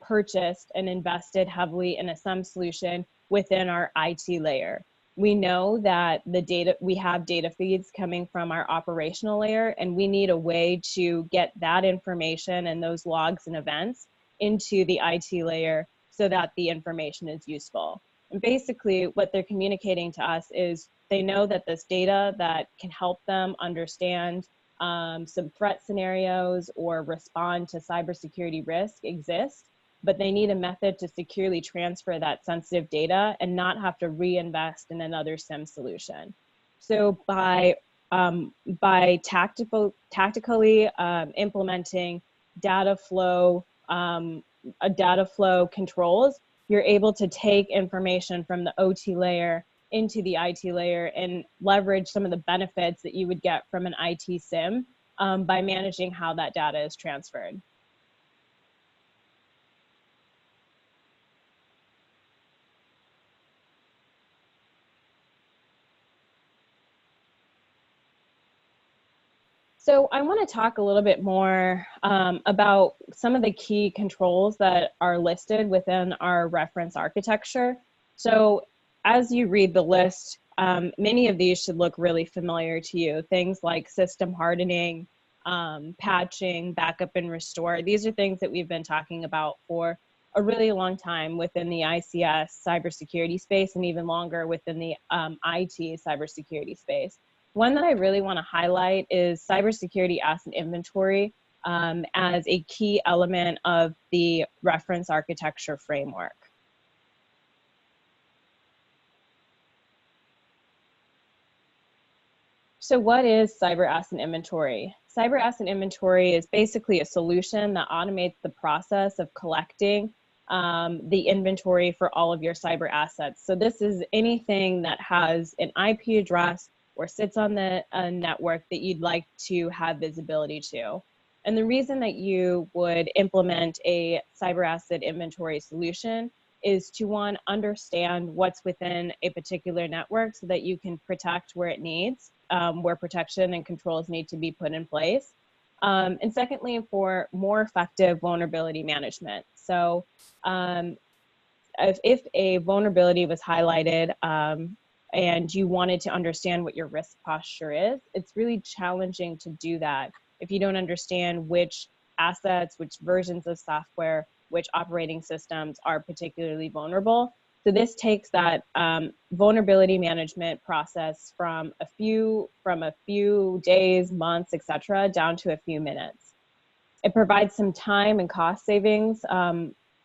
purchased and invested heavily in a SIEM solution within our IT layer. We know that we have data feeds coming from our operational layer, and we need a way to get that information and those logs and events into the IT layer so that the information is useful. And basically what they're communicating to us is they know that this data that can help them understand some threat scenarios or respond to cybersecurity risk exists, but they need a method to securely transfer that sensitive data and not have to reinvest in another SIEM solution. So by tactically implementing data flow controls, you're able to take information from the OT layer into the IT layer and leverage some of the benefits that you would get from an IT SIEM by managing how that data is transferred. So I want to talk a little bit more about some of the key controls that are listed within our reference architecture. So as you read the list, many of these should look really familiar to you. Things like system hardening, patching, backup and restore. These are things that we've been talking about for a really long time within the ICS cybersecurity space, and even longer within the IT cybersecurity space. One that I really want to highlight is cybersecurity asset inventory as a key element of the reference architecture framework. So what is cyber asset inventory? Cyber asset inventory is basically a solution that automates the process of collecting the inventory for all of your cyber assets. So this is anything that has an IP address or sits on the network that you'd like to have visibility to. And the reason that you would implement a cyber asset inventory solution is to, one, understand what's within a particular network so that you can protect where it needs, where protection and controls need to be put in place. And secondly, for more effective vulnerability management. So if a vulnerability was highlighted, and you wanted to understand what your risk posture is, it's really challenging to do that if you don't understand which assets, which versions of software, which operating systems are particularly vulnerable. So this takes that vulnerability management process from a few days, months, etc., down to a few minutes. It provides some time and cost savings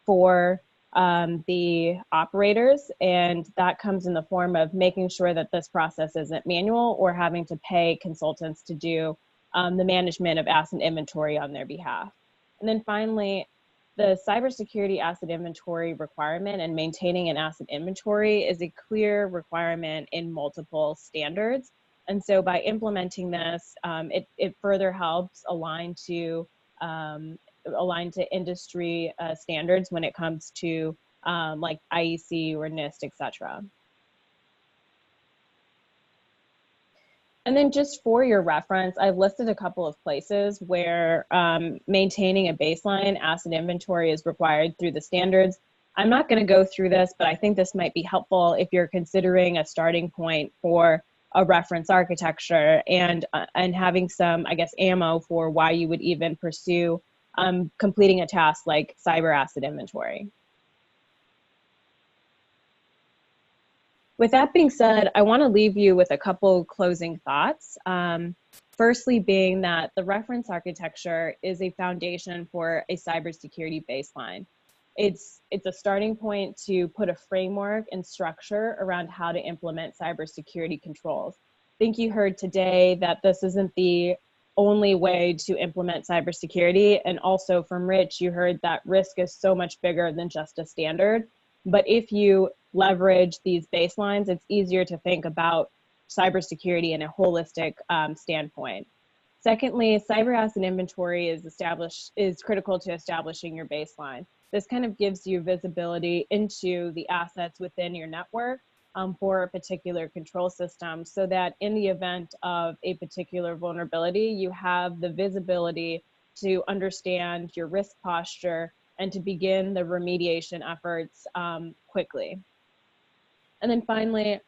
for the operators, and that comes in the form of making sure that this process isn't manual or having to pay consultants to do the management of asset inventory on their behalf. And then finally, the cybersecurity asset inventory requirement and maintaining an asset inventory is a clear requirement in multiple standards. And so by implementing this, it further helps align to industry standards when it comes to like IEC or NIST, etc. And then just for your reference, I've listed a couple of places where maintaining a baseline asset inventory is required through the standards. I'm not going to go through this, but I think this might be helpful if you're considering a starting point for a reference architecture and having some, I guess, ammo for why you would even pursue completing a task like cyber asset inventory. With that being said, I want to leave you with a couple closing thoughts. Firstly, being that the reference architecture is a foundation for a cybersecurity baseline. It's a starting point to put a framework and structure around how to implement cybersecurity controls. think you heard today that this isn't the only way to implement cybersecurity. And also from Rich, you heard that risk is so much bigger than just a standard. But if you leverage these baselines, it's easier to think about cybersecurity in a holistic standpoint. Secondly, cyber asset inventory is critical to establishing your baseline. This kind of gives you visibility into the assets within your network for a particular control system, so that in the event of a particular vulnerability, you have the visibility to understand your risk posture and to begin the remediation efforts quickly. And then finally,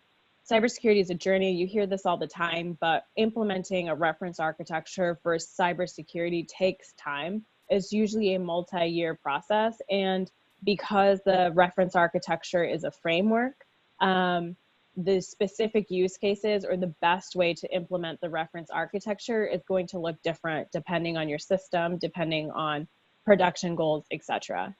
cybersecurity is a journey. You hear this all the time, but implementing a reference architecture for cybersecurity takes time. It's usually a multi-year process. And because the reference architecture is a framework, the specific use cases or the best way to implement the reference architecture is going to look different depending on your system, depending on production goals, etc.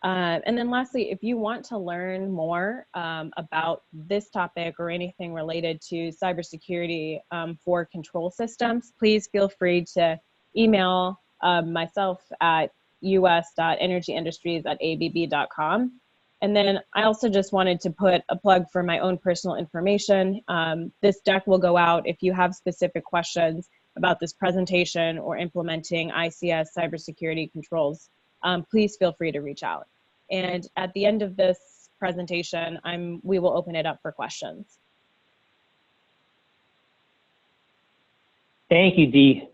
And then lastly, if you want to learn more about this topic or anything related to cybersecurity for control systems, please feel free to email myself at us.energyindustries@abb.com. And then I also just wanted to put a plug for my own personal information. This deck will go out if you have specific questions about this presentation or implementing ICS cybersecurity controls. Please feel free to reach out. And at the end of this presentation, we will open it up for questions. Thank you, Dee.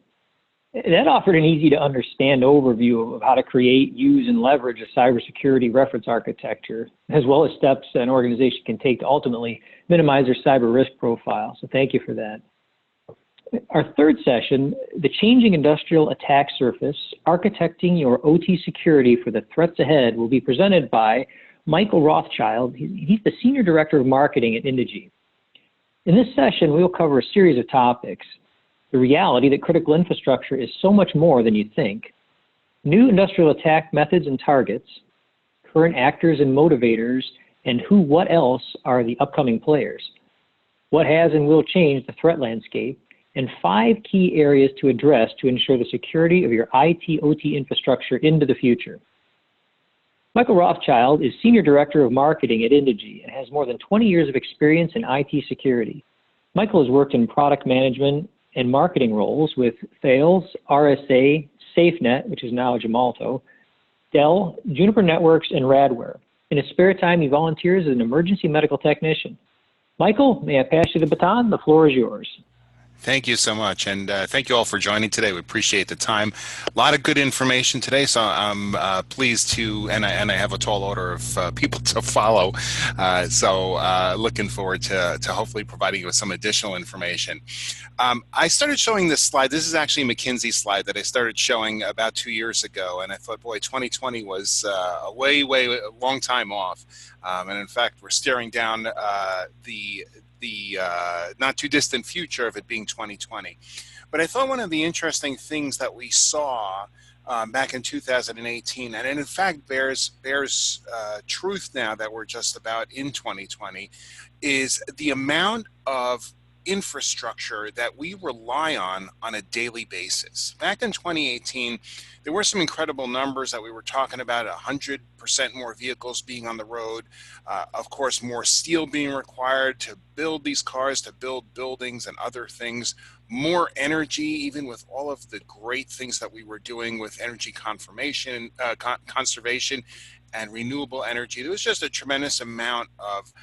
That offered an easy to understand overview of how to create, use, and leverage a cybersecurity reference architecture, as well as steps an organization can take to ultimately minimize their cyber risk profile. So thank you for that. Our third session, the changing industrial attack surface, architecting your OT security for the threats ahead, will be presented by Michael Rothschild. He's the Senior Director of Marketing at Indegy. In this session, we will cover a series of topics: the reality that critical infrastructure is so much more than you think, new industrial attack methods and targets, current actors and motivators, and what else are the upcoming players, what has and will change the threat landscape, and 5 key areas to address to ensure the security of your IT/OT infrastructure into the future. Michael Rothschild is Senior Director of Marketing at Indegy and has more than 20 years of experience in IT security. Michael has worked in product management and marketing roles with Thales, RSA, SafeNet, which is now Gemalto, Dell, Juniper Networks, and Radware. In his spare time, he volunteers as an emergency medical technician. Michael, may I pass you the baton? The floor is yours. Thank you so much, and thank you all for joining today. We appreciate the time. A lot of good information today, so I'm pleased to, and I have a tall order of people to follow. Looking forward to hopefully providing you with some additional information. I started showing this slide. This is actually a McKinsey slide that I started showing about 2 years ago, and I thought, boy, 2020 was a way long time off. And in fact, we're staring down the not too distant future of it being 2020. But I thought one of the interesting things that we saw back in 2018, and it in fact bears truth now that we're just about in 2020, is the amount of infrastructure that we rely on a daily basis. Back in 2018, there were some incredible numbers that we were talking about: 100% more vehicles being on the road, of course, more steel being required to build these cars, to build buildings and other things, more energy, even with all of the great things that we were doing with energy conservation and renewable energy. There was just a tremendous amount of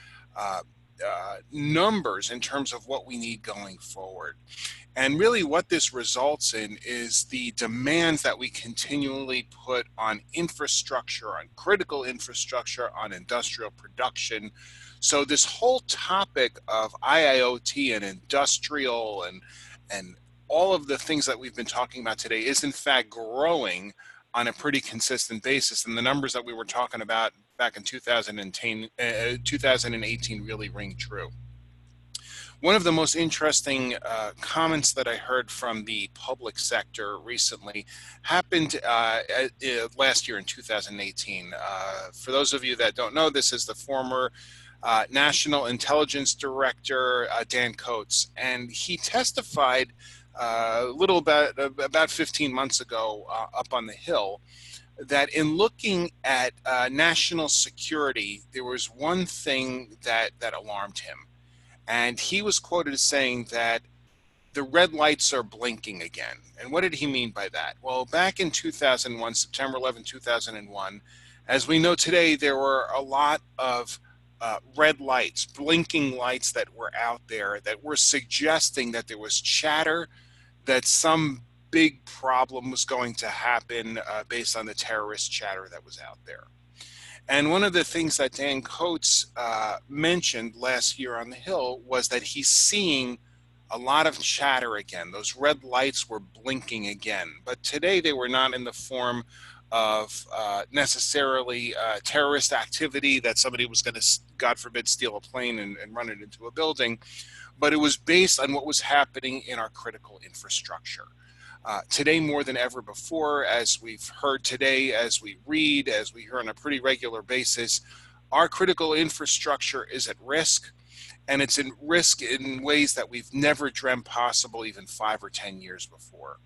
numbers in terms of what we need going forward. And really what this results in is the demands that we continually put on infrastructure, on critical infrastructure, on industrial production. So this whole topic of IIoT and industrial and all of the things that we've been talking about today is in fact growing on a pretty consistent basis. And the numbers that we were talking about back in 2018 really ring true. One of the most interesting comments that I heard from the public sector recently happened last year in 2018. For those of you that don't know, this is the former National Intelligence Director Dan Coates, and he testified about 15 months ago up on the Hill that in looking at national security, there was one thing that alarmed him, and he was quoted as saying that the red lights are blinking again. And what did he mean by that? Well, back in 2001, September 11, 2001, as we know today, there were a lot of red lights, blinking lights that were out there that were suggesting that there was chatter, that some big problem was going to happen based on the terrorist chatter that was out there. And one of the things that Dan Coates mentioned last year on the Hill was that he's seeing a lot of chatter again. Those red lights were blinking again, but today they were not in the form of necessarily terrorist activity, that somebody was going to, God forbid, steal a plane and run it into a building, but it was based on what was happening in our critical infrastructure. Today, more than ever before, as we've heard today, as we read, as we hear on a pretty regular basis, our critical infrastructure is at risk. And it's in risk in ways that we've never dreamt possible even 5 or 10 years before.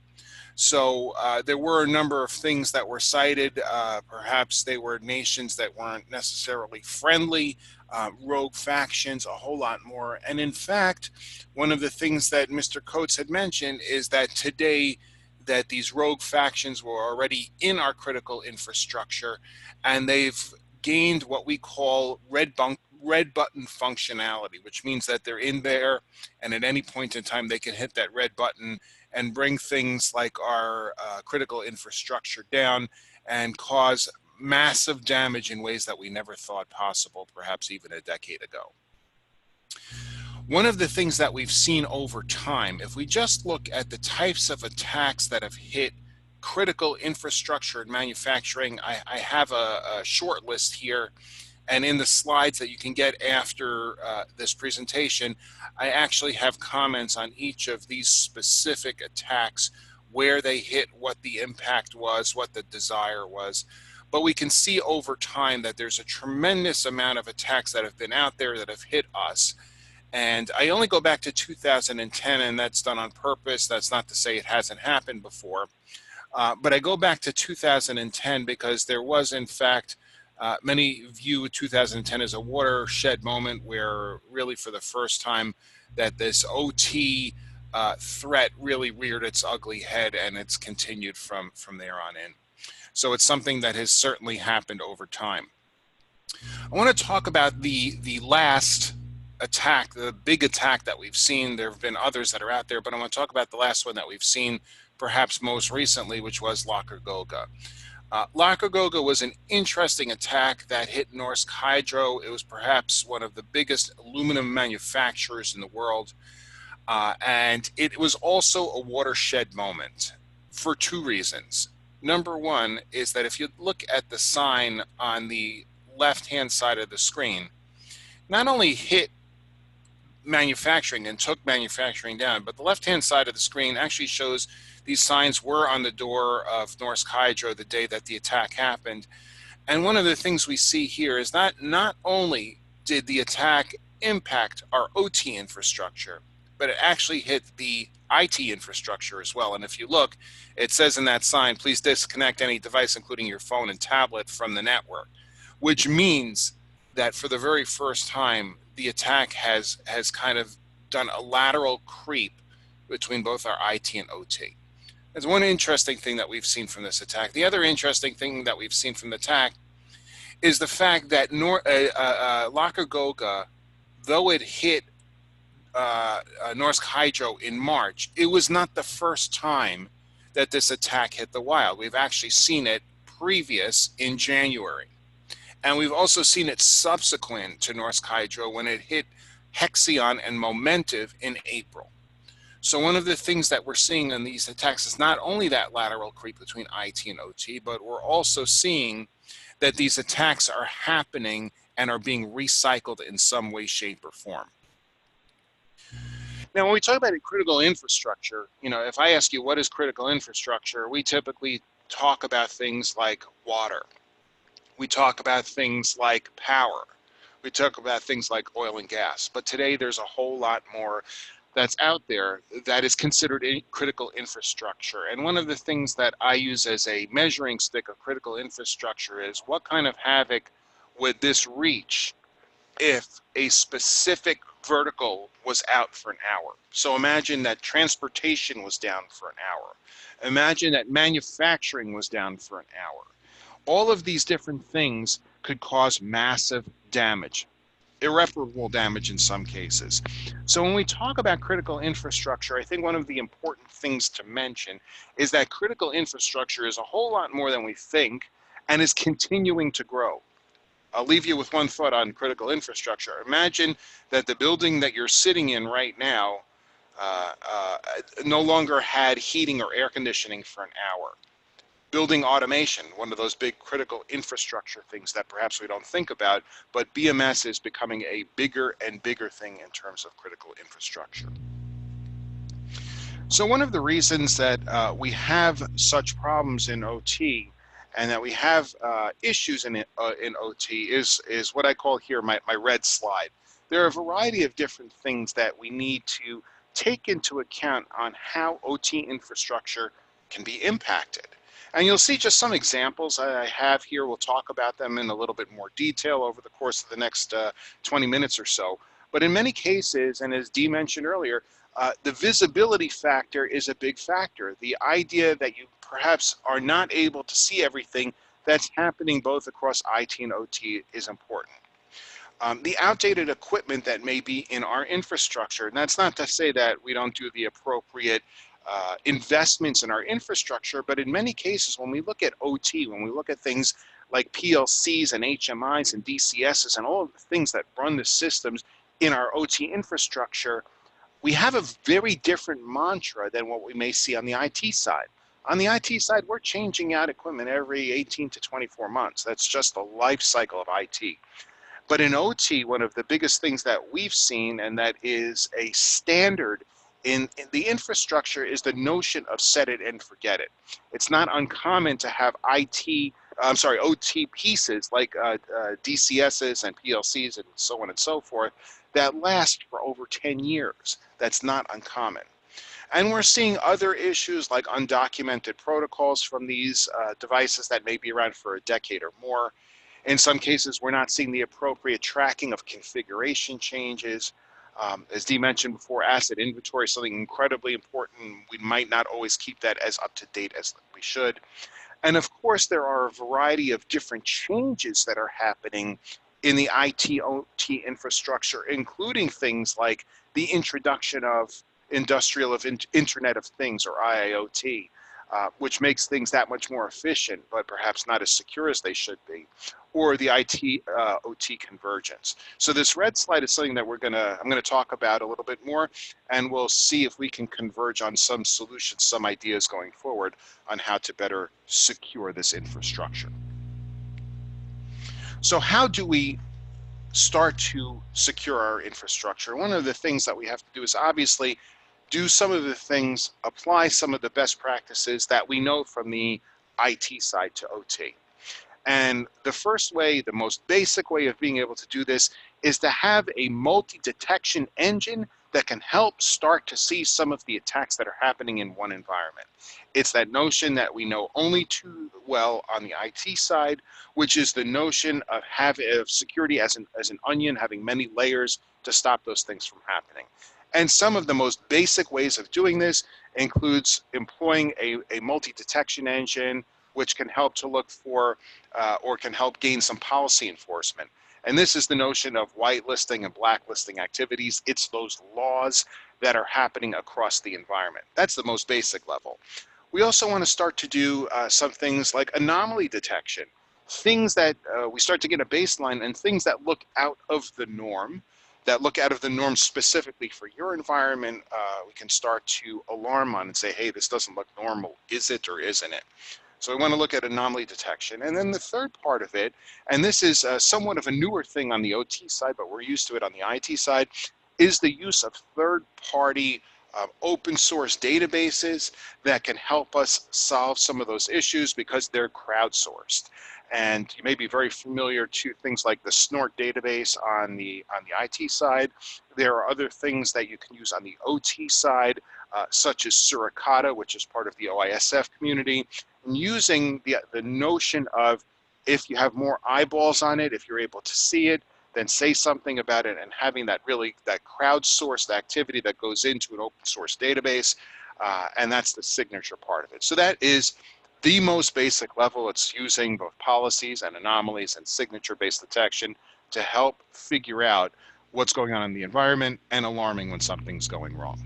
So there were a number of things that were cited. Perhaps they were nations that weren't necessarily friendly, rogue factions, a whole lot more. And in fact, one of the things that Mr. Coates had mentioned is that today that these rogue factions were already in our critical infrastructure, and they've gained what we call red button functionality, which means that they're in there and at any point in time they can hit that red button and bring things like our critical infrastructure down and cause massive damage in ways that we never thought possible, perhaps even a decade ago. One of the things that we've seen over time, if we just look at the types of attacks that have hit critical infrastructure and manufacturing, I have a short list here. And in the slides that you can get after this presentation, I actually have comments on each of these specific attacks, where they hit, what the impact was, what the desire was. But we can see over time that there's a tremendous amount of attacks that have been out there that have hit us. And I only go back to 2010, and that's done on purpose. That's not to say it hasn't happened before. But I go back to 2010 because there was, in fact, many view 2010 as a watershed moment where really for the first time that this OT threat really reared its ugly head, and it's continued from there on in. So it's something that has certainly happened over time. I want to talk about the last attack, the big attack that we've seen. There have been others that are out there, but I want to talk about the last one that we've seen perhaps most recently, which was Lakagoga. Lakagoga was an interesting attack that hit Norsk Hydro. It was perhaps one of the biggest aluminum manufacturers in the world. And it was also a watershed moment for two reasons. Number one is that if you look at the sign on the left-hand side of the screen, not only hit manufacturing and took manufacturing down, but the left-hand side of the screen actually shows these signs were on the door of Norsk Hydro the day that the attack happened. And one of the things we see here is that not only did the attack impact our OT infrastructure, but it actually hit the IT infrastructure as well. And if you look, it says in that sign, please disconnect any device, including your phone and tablet, from the network, which means that for the very first time, the attack has kind of done a lateral creep between both our IT and OT. That's one interesting thing that we've seen from this attack. The other interesting thing that we've seen from the attack is the fact that Lakagoga, though it hit Norsk Hydro in March, it was not the first time that this attack hit the wild. We've actually seen it previous in January. And we've also seen it subsequent to Norsk Hydro when it hit Hexion and Momentive in April. So one of the things that we're seeing in these attacks is not only that lateral creep between IT and OT, but we're also seeing that these attacks are happening and are being recycled in some way, shape, or form. Now, when we talk about critical infrastructure, if I ask you what is critical infrastructure, we typically talk about things like water. We talk about things like power. We talk about things like oil and gas, but today there's a whole lot more that's out there that is considered critical infrastructure. And one of the things that I use as a measuring stick of critical infrastructure is what kind of havoc would this reach if a specific vertical was out for an hour. So imagine that transportation was down for an hour. Imagine that manufacturing was down for an hour. All of these different things could cause massive damage, irreparable damage in some cases. So when we talk about critical infrastructure, I think one of the important things to mention is that critical infrastructure is a whole lot more than we think and is continuing to grow. I'll leave you with one thought on critical infrastructure. Imagine that the building that you're sitting in right now no longer had heating or air conditioning for an hour. Building automation, one of those big critical infrastructure things that perhaps we don't think about, but BMS is becoming a bigger and bigger thing in terms of critical infrastructure. So one of the reasons that we have such problems in OT and that we have issues in OT is what I call here my red slide. There are a variety of different things that we need to take into account on how OT infrastructure can be impacted. And you'll see just some examples I have here. We'll talk about them in a little bit more detail over the course of the next 20 minutes or so. But in many cases, and as Dee mentioned earlier, the visibility factor is a big factor. The idea that you perhaps are not able to see everything that's happening both across IT and OT is important. The outdated equipment that may be in our infrastructure, and that's not to say that we don't do the appropriate investments in our infrastructure, but in many cases when we look at OT, when we look at things like PLCs and HMIs and DCSs and all of the things that run the systems in our OT infrastructure, we have a very different mantra than what we may see on the IT side. On the IT side, we're changing out equipment every 18 to 24 months. That's just the life cycle of IT. But in OT, one of the biggest things that we've seen, and that is a standard in the infrastructure, is the notion of set it and forget it. It's not uncommon to have OT pieces like DCSs and PLCs and so on and so forth that last for over 10 years. That's not uncommon. And we're seeing other issues like undocumented protocols from these devices that may be around for a decade or more. In some cases, we're not seeing the appropriate tracking of configuration changes. As Dee mentioned before, asset inventory is something incredibly important. We might not always keep that as up to date as we should. And of course, there are a variety of different changes that are happening in the IT/OT infrastructure, including things like the introduction of Internet of Things, or IIoT, which makes things that much more efficient, but perhaps not as secure as they should be, or the IT/OT convergence. So this red slide is something that I'm gonna talk about a little bit more, and we'll see if we can converge on some solutions, some ideas going forward on how to better secure this infrastructure. So how do we start to secure our infrastructure? One of the things that we have to do is obviously do some of the things, apply some of the best practices that we know from the IT side to OT. And the first way, the most basic way of being able to do this is to have a multi-detection engine that can help start to see some of the attacks that are happening in one environment. It's that notion that we know only too well on the IT side, which is the notion of security as an onion, having many layers to stop those things from happening. And some of the most basic ways of doing this includes employing a multi-detection engine, which can help to look for or can help gain some policy enforcement. And this is the notion of whitelisting and blacklisting activities. It's those laws that are happening across the environment. That's the most basic level. We also want to start to do some things like anomaly detection, things that we start to get a baseline, and things that look out of the norm, specifically for your environment. We can start to alarm on and say, hey, this doesn't look normal. Is it or isn't it? So we want to look at anomaly detection. And then the third part of it, and this is somewhat of a newer thing on the OT side, but we're used to it on the IT side, is the use of third-party open source databases that can help us solve some of those issues because they're crowdsourced. and you may be very familiar to things like the Snort database on the IT side. There are other things that you can use on the OT side, such as Suricata, which is part of the OISF community, and using the notion of, if you have more eyeballs on it, if you're able to see it, then say something about it, and having that crowdsourced activity that goes into an open source database, and that's the signature part of it. So that is the most basic level. It's using both policies and anomalies and signature-based detection to help figure out what's going on in the environment and alarming when something's going wrong.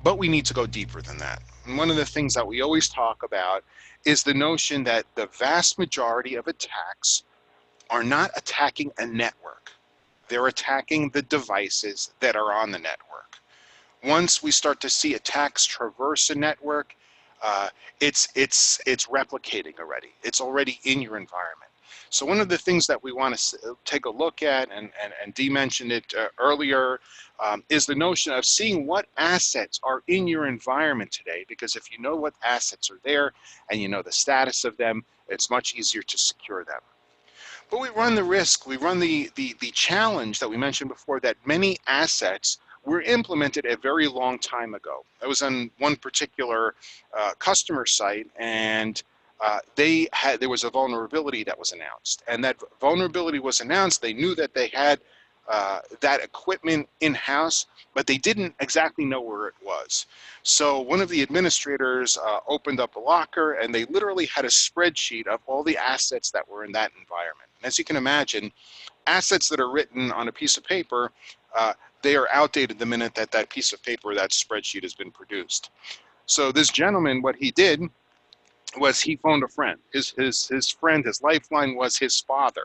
But we need to go deeper than that. And one of the things that we always talk about is the notion that the vast majority of attacks are not attacking a network. They're attacking the devices that are on the network. Once we start to see attacks traverse a network, it's replicating already. It's already in your environment. So one of the things that we want to take a look at, and Dee mentioned it earlier, is the notion of seeing what assets are in your environment today, because if you know what assets are there and you know the status of them, it's much easier to secure them. But we run the risk, we run the challenge that we mentioned before, that many assets were implemented a very long time ago. I was on one particular customer site, and there was a vulnerability that was announced. And that vulnerability was announced, they knew that they had that equipment in-house, but they didn't exactly know where it was. So one of the administrators opened up a locker, and they literally had a spreadsheet of all the assets that were in that environment. And as you can imagine, assets that are written on a piece of paper, they are outdated the minute that that piece of paper, that spreadsheet, has been produced. So this gentleman, what he did was he phoned a friend. His friend, his lifeline was his father.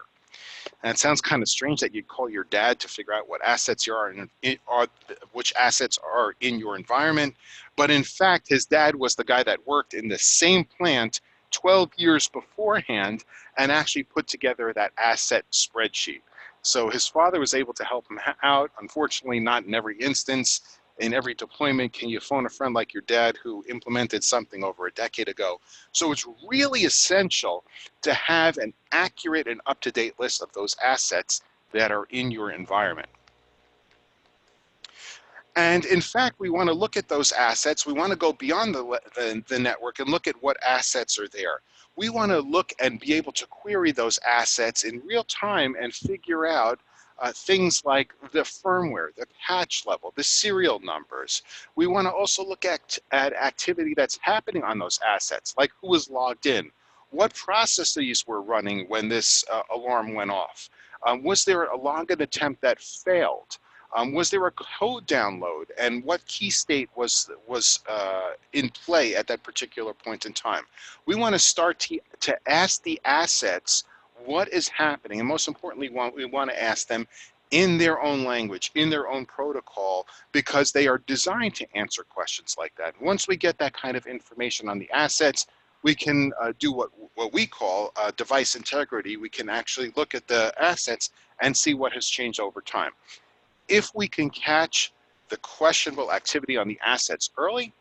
And it sounds kind of strange that you'd call your dad to figure out what assets which assets are in your environment. But in fact, his dad was the guy that worked in the same plant 12 years beforehand and actually put together that asset spreadsheet. So his father was able to help him out. Unfortunately, not in every instance. In every deployment can you phone a friend like your dad who implemented something over a decade ago. So it's really essential to have an accurate and up-to-date list of those assets that are in your environment. And in fact, we want to look at those assets. We want to go beyond the network and look at what assets are there. We want to look and be able to query those assets in real time and figure out things like the firmware, the patch level, the serial numbers. We want to also look at activity that's happening on those assets, like who was logged in, what processes were running when this alarm went off. Was there a login attempt that failed? Was there a code download, and what key state was in play at that particular point in time? We want to start to ask the assets what is happening, and most importantly, we want to ask them in their own language, in their own protocol, because they are designed to answer questions like that. Once we get that kind of information on the assets, we can do what we call device integrity. We can actually look at the assets and see what has changed over time. If we can catch the questionable activity on the assets early,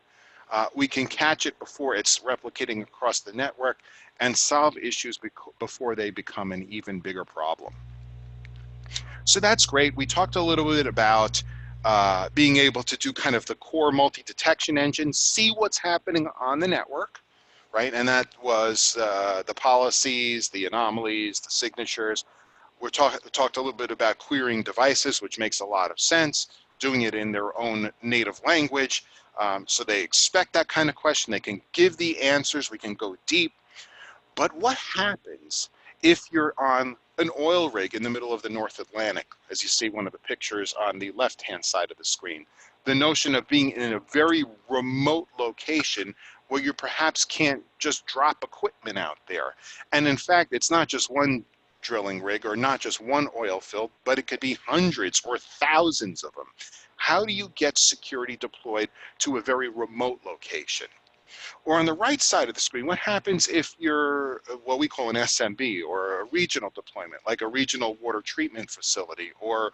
we can catch it before it's replicating across the network and solve issues before they become an even bigger problem. So that's great. We talked a little bit about being able to do kind of the core multi-detection engine, see what's happening on the network, right? And that was the policies, the anomalies, the signatures. We talked a little bit about querying devices, which makes a lot of sense, doing it in their own native language. So they expect that kind of question. They can give the answers. We can go deep. But what happens if you're on an oil rig in the middle of the North Atlantic, as you see one of the pictures on the left-hand side of the screen? The notion of being in a very remote location where you perhaps can't just drop equipment out there. And in fact, it's not just one drilling rig or not just one oil field, but it could be hundreds or thousands of them. How do you get security deployed to a very remote location? Or on the right side of the screen, what happens if you're what we call an SMB, or a regional deployment, like a regional water treatment facility or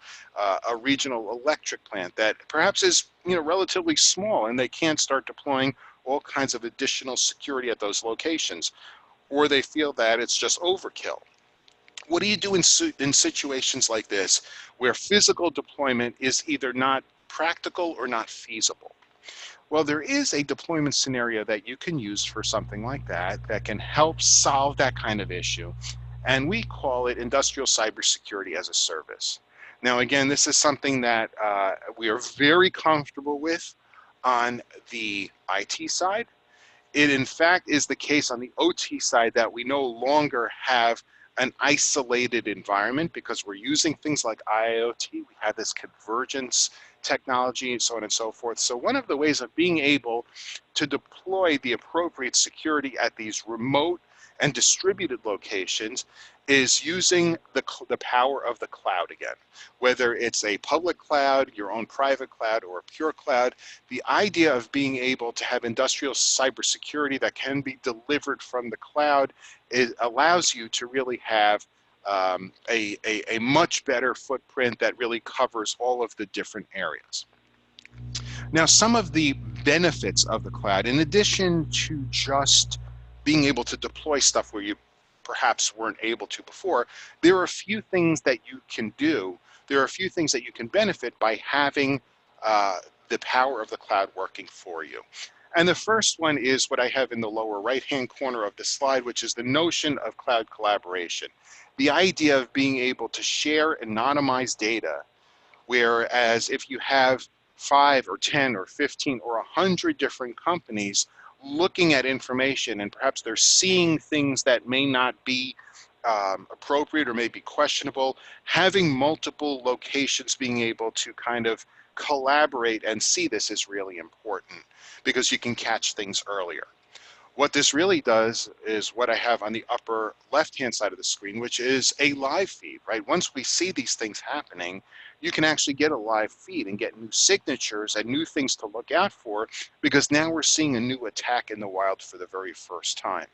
a regional electric plant that perhaps is relatively small and they can't start deploying all kinds of additional security at those locations? or they feel that it's just overkill. What do you do in situations like this where physical deployment is either not practical or not feasible? Well, there is a deployment scenario that you can use for something like that that can help solve that kind of issue. And we call it industrial cybersecurity as a service. Now, again, this is something that we are very comfortable with on the IT side. It, in fact, is the case on the OT side that we no longer have an isolated environment because we're using things like IIoT. We have this convergence technology and so on and so forth. So one of the ways of being able to deploy the appropriate security at these remote and distributed locations is using the power of the cloud again. Whether it's a public cloud, your own private cloud, or a pure cloud, the idea of being able to have industrial cybersecurity that can be delivered from the cloud allows you to really have a much better footprint that really covers all of the different areas. Now, some of the benefits of the cloud, in addition to just being able to deploy stuff where you perhaps weren't able to before, there are a few things that you can do. There are a few things that you can benefit by having the power of the cloud working for you. And the first one is what I have in the lower right-hand corner of the slide, which is the notion of cloud collaboration. The idea of being able to share anonymized data, whereas if you have 5 or 10 or 15 or 100 different companies looking at information and perhaps they're seeing things that may not be appropriate or may be questionable, having multiple locations being able to kind of collaborate and see this is really important because you can catch things earlier. What this really does is what I have on the upper left-hand side of the screen, which is a live feed, right? Once we see these things happening, you can actually get a live feed and get new signatures and new things to look out for because now we're seeing a new attack in the wild for the very first time.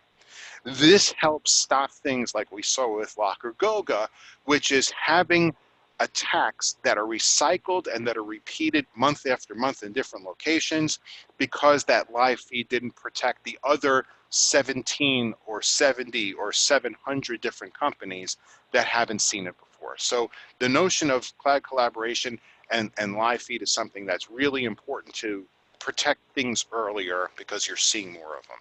This helps stop things like we saw with Locker Goga, which is having attacks that are recycled and that are repeated month after month in different locations because that live feed didn't protect the other 17 or 70 or 700 different companies that haven't seen it before. So the notion of cloud collaboration and live feed is something that's really important to protect things earlier because you're seeing more of them.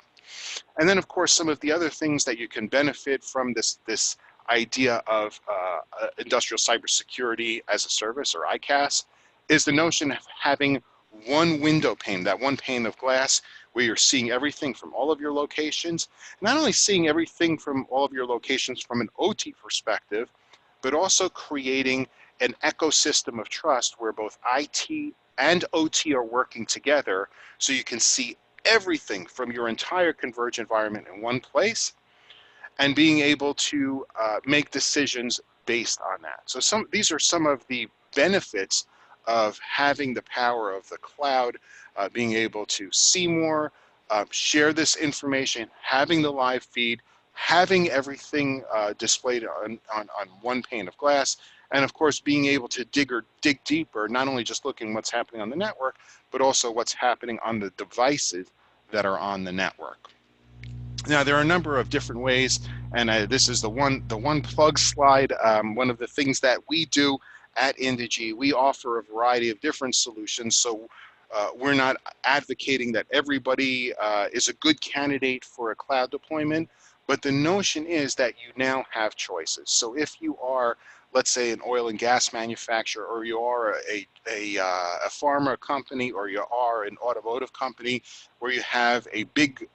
And then, of course, some of the other things that you can benefit from this idea of industrial cybersecurity as a service, or ICAS, is the notion of having one window pane, that one pane of glass where you're seeing everything from all of your locations, not only seeing everything from all of your locations from an OT perspective, but also creating an ecosystem of trust where both IT and OT are working together so you can see everything from your entire converged environment in one place and being able to make decisions based on that. So these are some of the benefits of having the power of the cloud, being able to see more, share this information, having the live feed, having everything displayed on one pane of glass, and of course being able to dig deeper, not only just looking what's happening on the network, but also what's happening on the devices that are on the network. Now, there are a number of different ways, and this is the one plug slide. One of the things that we do at Indegy, we offer a variety of different solutions. So we're not advocating that everybody is a good candidate for a cloud deployment, but the notion is that you now have choices. So if you are, let's say, an oil and gas manufacturer, or you are a pharma company, or you are an automotive company, where you have a big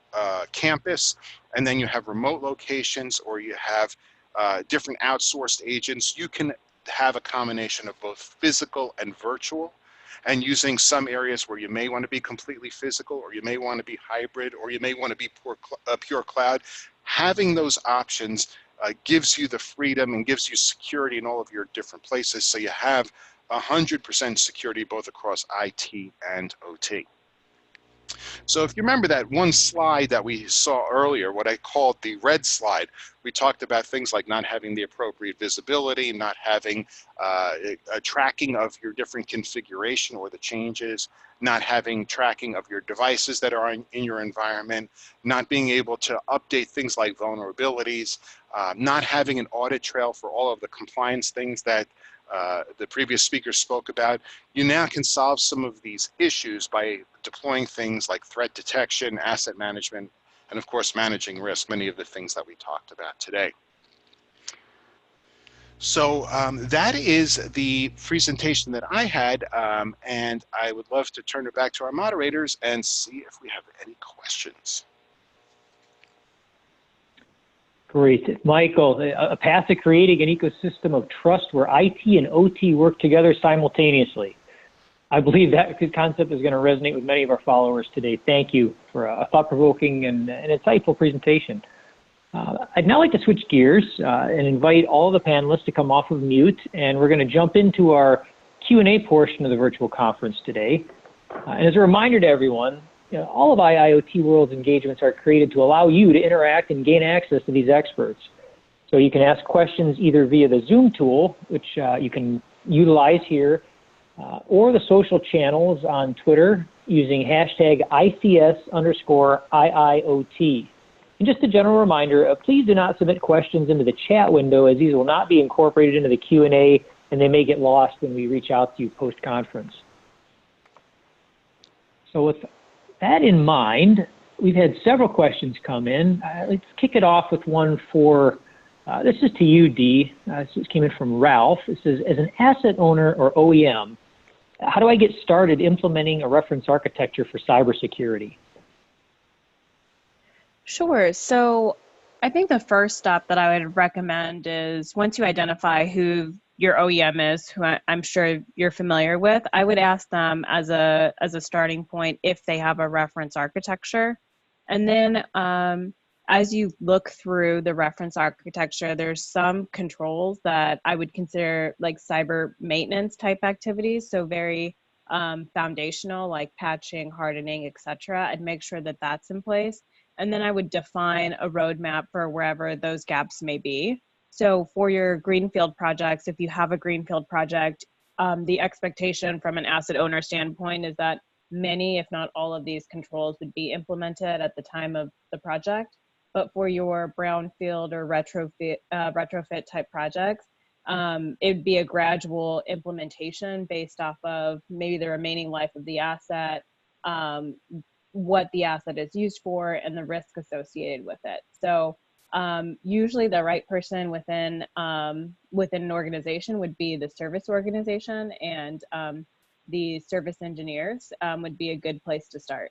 campus, and then you have remote locations, or you have different outsourced agents, you can have a combination of both physical and virtual, and using some areas where you may want to be completely physical, or you may want to be hybrid, or you may want to be pure cloud. Having those options gives you the freedom and gives you security in all of your different places, so you have 100% security both across IT and OT. So if you remember that one slide that we saw earlier, what I called the red slide, we talked about things like not having the appropriate visibility, not having a tracking of your different configuration or the changes, not having tracking of your devices that are in your environment, not being able to update things like vulnerabilities, not having an audit trail for all of the compliance things that the previous speaker spoke about. You now can solve some of these issues by deploying things like threat detection, asset management, and of course, managing risk, many of the things that we talked about today. So that is the presentation that I had, and I would love to turn it back to our moderators and see if we have any questions. Great. Michael, a path to creating an ecosystem of trust where IT and OT work together simultaneously. I believe that concept is going to resonate with many of our followers today. Thank you for a thought-provoking and an insightful presentation. I'd now like to switch gears and invite all the panelists to come off of mute, and we're going to jump into our Q&A portion of the virtual conference today. And as a reminder to everyone, all of IIoT World's engagements are created to allow you to interact and gain access to these experts. So you can ask questions either via the Zoom tool, which you can utilize here, or the social channels on Twitter using hashtag ICS_IIoT. And just a general reminder, please do not submit questions into the chat window, as these will not be incorporated into the Q&A, and they may get lost when we reach out to you post-conference. So with that in mind, we've had several questions come in. Let's kick it off with one for, this is to you, Dee. This came in from Ralph. It says, as an asset owner or OEM, how do I get started implementing a reference architecture for cybersecurity? Sure. So I think the first step that I would recommend is once you identify who your OEM is, who I'm sure you're familiar with, I would ask them as a starting point if they have a reference architecture. And then as you look through the reference architecture, there's some controls that I would consider like cyber maintenance type activities. So very foundational, like patching, hardening, etc. I'd make sure that that's in place. And then I would define a roadmap for wherever those gaps may be. So for your greenfield projects, if you have a greenfield project, the expectation from an asset owner standpoint is that many, if not all of these controls would be implemented at the time of the project. But for your brownfield or retrofit type projects, it would be a gradual implementation based off of maybe the remaining life of the asset, what the asset is used for, and the risk associated with it. So usually the right person within an organization would be the service organization, and the service engineers would be a good place to start.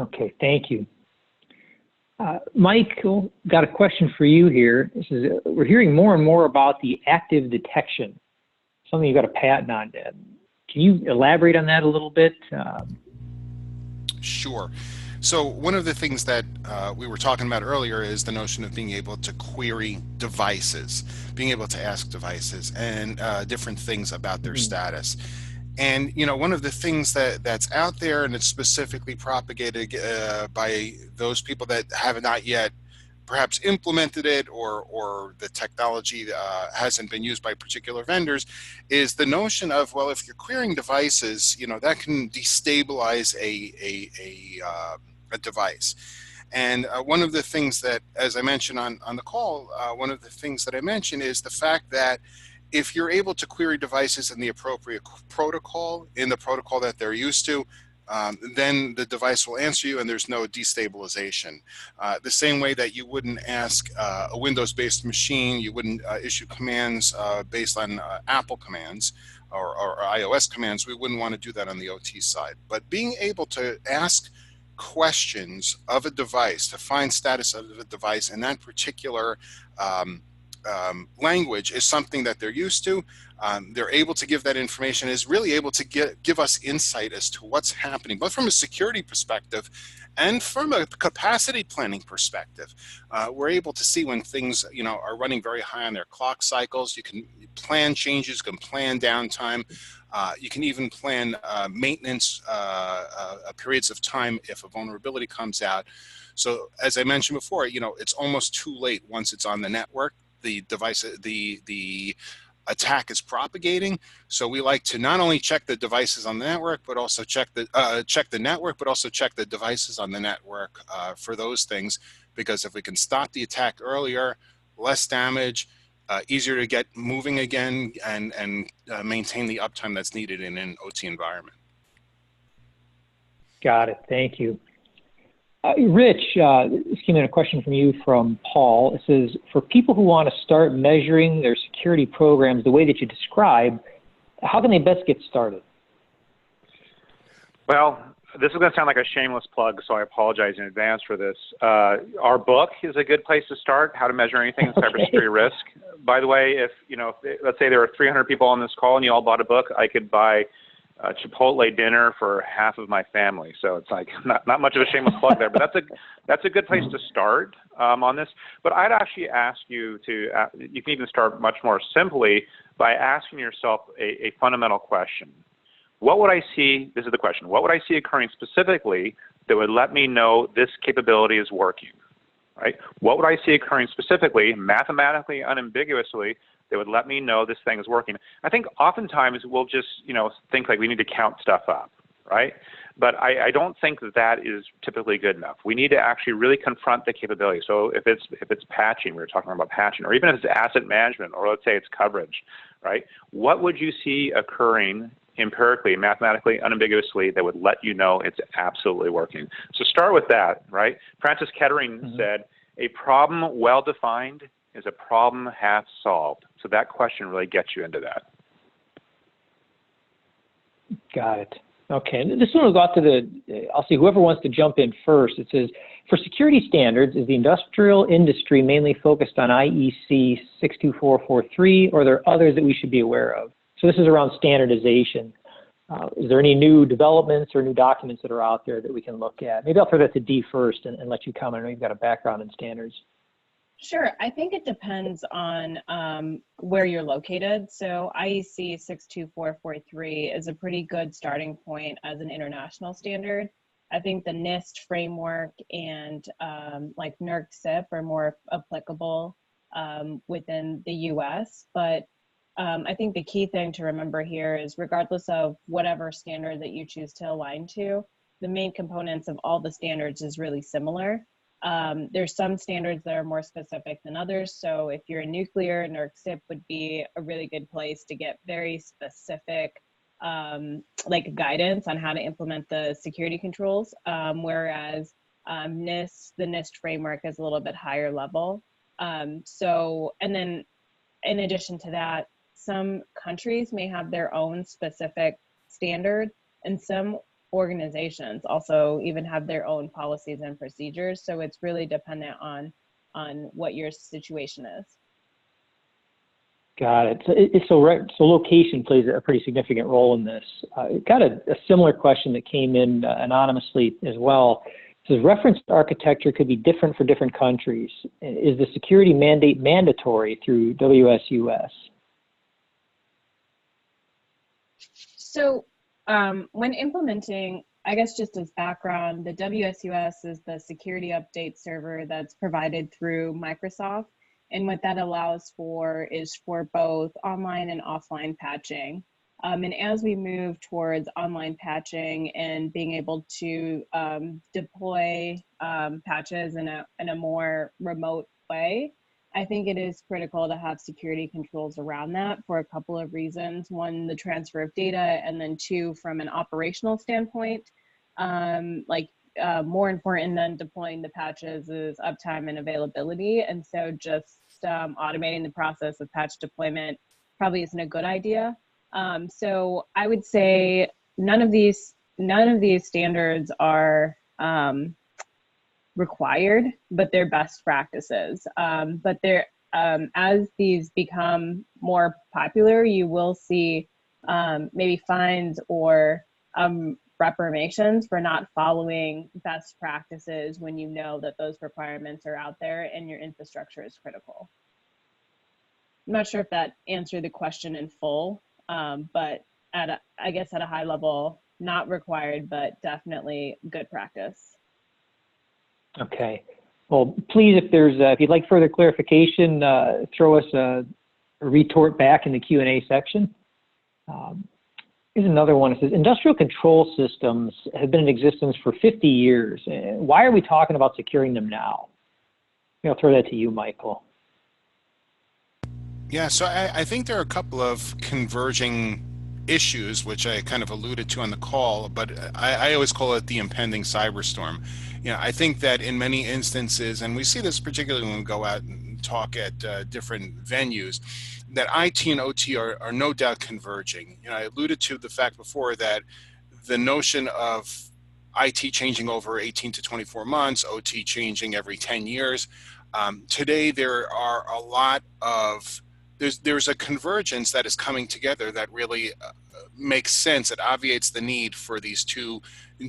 Okay, thank you. Mike, got a question for you here. This is, we're hearing more and more about the active detection, something you've got a patent on. Can you elaborate on that a little bit? Sure. So one of the things that we were talking about earlier is the notion of being able to query devices, being able to ask devices and different things about their status. And one of the things that's out there, and it's specifically propagated by those people that have not yet perhaps implemented it, or the technology hasn't been used by particular vendors, is the notion of, well, if you're querying devices, that can destabilize a device. And one of the things that, as I mentioned on the call, one of the things that I mentioned is the fact that if you're able to query devices in the appropriate protocol, in the protocol that they're used to, then the device will answer you and there's no destabilization. The same way that you wouldn't ask a Windows-based machine, you wouldn't issue commands based on Apple commands or iOS commands, we wouldn't want to do that on the OT side. But being able to ask questions of a device, to find status of a device in that particular language is something that they're used to. They're able to give that information, is really able to give us insight as to what's happening, both from a security perspective and from a capacity planning perspective. We're able to see when things are running very high on their clock cycles. You can plan changes, you can plan downtime. You can even plan maintenance periods of time if a vulnerability comes out. So as I mentioned before, it's almost too late once it's on the network. The device, the attack is propagating. So we like to not only check the devices on the network, but also check the network, but also check the devices on the network for those things. Because if we can stop the attack earlier, less damage, easier to get moving again, and maintain the uptime that's needed in an OT environment. Got it. Thank you. Rich, this came in a question from you from Paul. It says, for people who want to start measuring their security programs the way that you describe, how can they best get started? Well, this is going to sound like a shameless plug, so I apologize in advance for this. Our book is a good place to start, How to Measure Anything in Cybersecurity Risk. By the way, if let's say there are 300 people on this call and you all bought a book, I could buy a Chipotle dinner for half of my family. So it's like not much of a shameless plug there, but that's a good place to start on this. But I'd actually ask you to, you can even start much more simply by asking yourself a fundamental question. What would I see, this is the question, what would I see occurring specifically that would let me know this capability is working, right? What would I see occurring specifically, mathematically, unambiguously, that would let me know this thing is working? I think oftentimes we'll just, think like we need to count stuff up, right? But I don't think that is typically good enough. We need to actually really confront the capability. So if it's patching, we were talking about patching, or even if it's asset management, or let's say it's coverage, right? What would you see occurring empirically, mathematically, unambiguously, that would let you know it's absolutely working? So start with that, right? Francis Kettering said, a problem well defined is a problem half solved. So that question really gets you into that. Got it. Okay, and this one will go out to I'll see whoever wants to jump in first. It says, for security standards, is the industrial industry mainly focused on IEC 62443, or are there others that we should be aware of? So this is around standardization. Is there any new developments or new documents that are out there that we can look at? Maybe I'll throw that to Dee first and let you comment. I know you've got a background in standards. Sure. I think it depends on where you're located. So IEC 62443 is a pretty good starting point as an international standard. I think the NIST framework and like NERC-CIP are more applicable within the US, but I think the key thing to remember here is regardless of whatever standard that you choose to align to, the main components of all the standards is really similar. There's some standards that are more specific than others. So if you're a nuclear, NERC-CIP would be a really good place to get very specific like guidance on how to implement the security controls, whereas the NIST framework is a little bit higher level. And then in addition to that, some countries may have their own specific standard, and some organizations also even have their own policies and procedures. So it's really dependent on what your situation is. Got it. So location plays a pretty significant role in this. Got a similar question that came in anonymously as well. It says referenced architecture could be different for different countries. Is the security mandate mandatory through WSUS? So when implementing, I guess just as background, the WSUS is the security update server that's provided through Microsoft. And what that allows for is for both online and offline patching. And as we move towards online patching and being able to deploy patches in a more remote way, I think it is critical to have security controls around that for a couple of reasons. One, the transfer of data, and then two, from an operational standpoint, more important than deploying the patches is uptime and availability. And so just automating the process of patch deployment probably isn't a good idea. So I would say none of these standards are required, but they're best practices. But they're as these become more popular, you will see maybe fines or reprimandations for not following best practices when you know that those requirements are out there and your infrastructure is critical. I'm not sure if that answered the question in full, but I guess at a high level, not required, but definitely good practice. Okay. Well, please, if you'd like further clarification, throw us a retort back in the Q&A section. Here's another one. It says, industrial control systems have been in existence for 50 years. Why are we talking about securing them now? I'll throw that to you, Michael. Yeah, so I think there are a couple of converging issues, which I kind of alluded to on the call, but I always call it the impending cyberstorm. I think that in many instances, and we see this particularly when we go out and talk at different venues, that IT and OT are no doubt converging. I alluded to the fact before that the notion of IT changing over 18 to 24 months, OT changing every 10 years. Today, there are a lot of there's a convergence that is coming together that really makes sense. It obviates the need for these two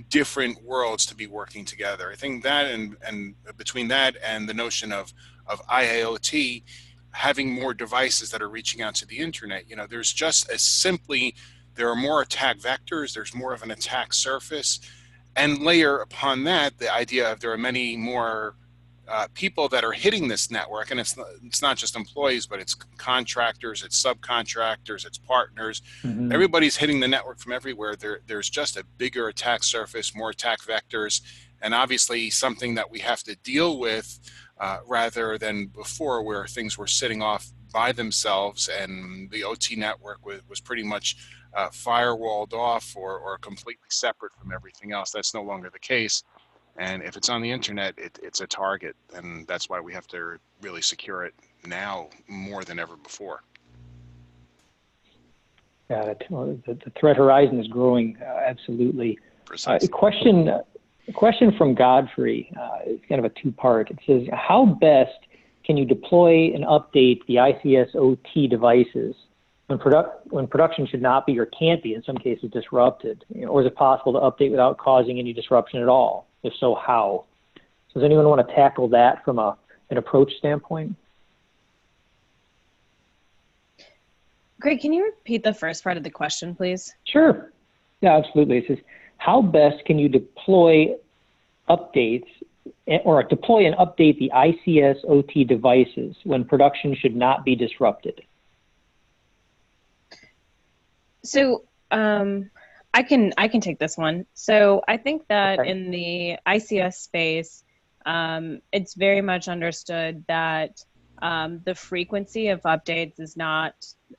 different worlds to be working together. I think that and between that and the notion of IIoT, having more devices that are reaching out to the internet, there's just there are more attack vectors, there's more of an attack surface, and layer upon that the idea of there are many more people that are hitting this network, and it's not just employees, but it's contractors, it's subcontractors, it's partners. Mm-hmm. Everybody's hitting the network from everywhere. There's just a bigger attack surface, more attack vectors, and obviously something that we have to deal with rather than before, where things were sitting off by themselves and the OT network was pretty much firewalled off or completely separate from everything else. That's no longer the case. And if it's on the internet, it's a target, and that's why we have to really secure it now more than ever before. Got it. Well, the threat horizon is growing, absolutely. A question from Godfrey. It's kind of a two-part. It says, how best can you deploy and update the ICS OT devices when production should not be or can't be, in some cases, disrupted? Or is it possible to update without causing any disruption at all? If so, how? So does anyone want to tackle that from an approach standpoint? Greg, can you repeat the first part of the question, please? Sure. Yeah, absolutely. It says, how best can you deploy updates or deploy and update the ICS OT devices when production should not be disrupted? So, I can take this one. So I think that in the ICS space, it's very much understood that the frequency of updates is not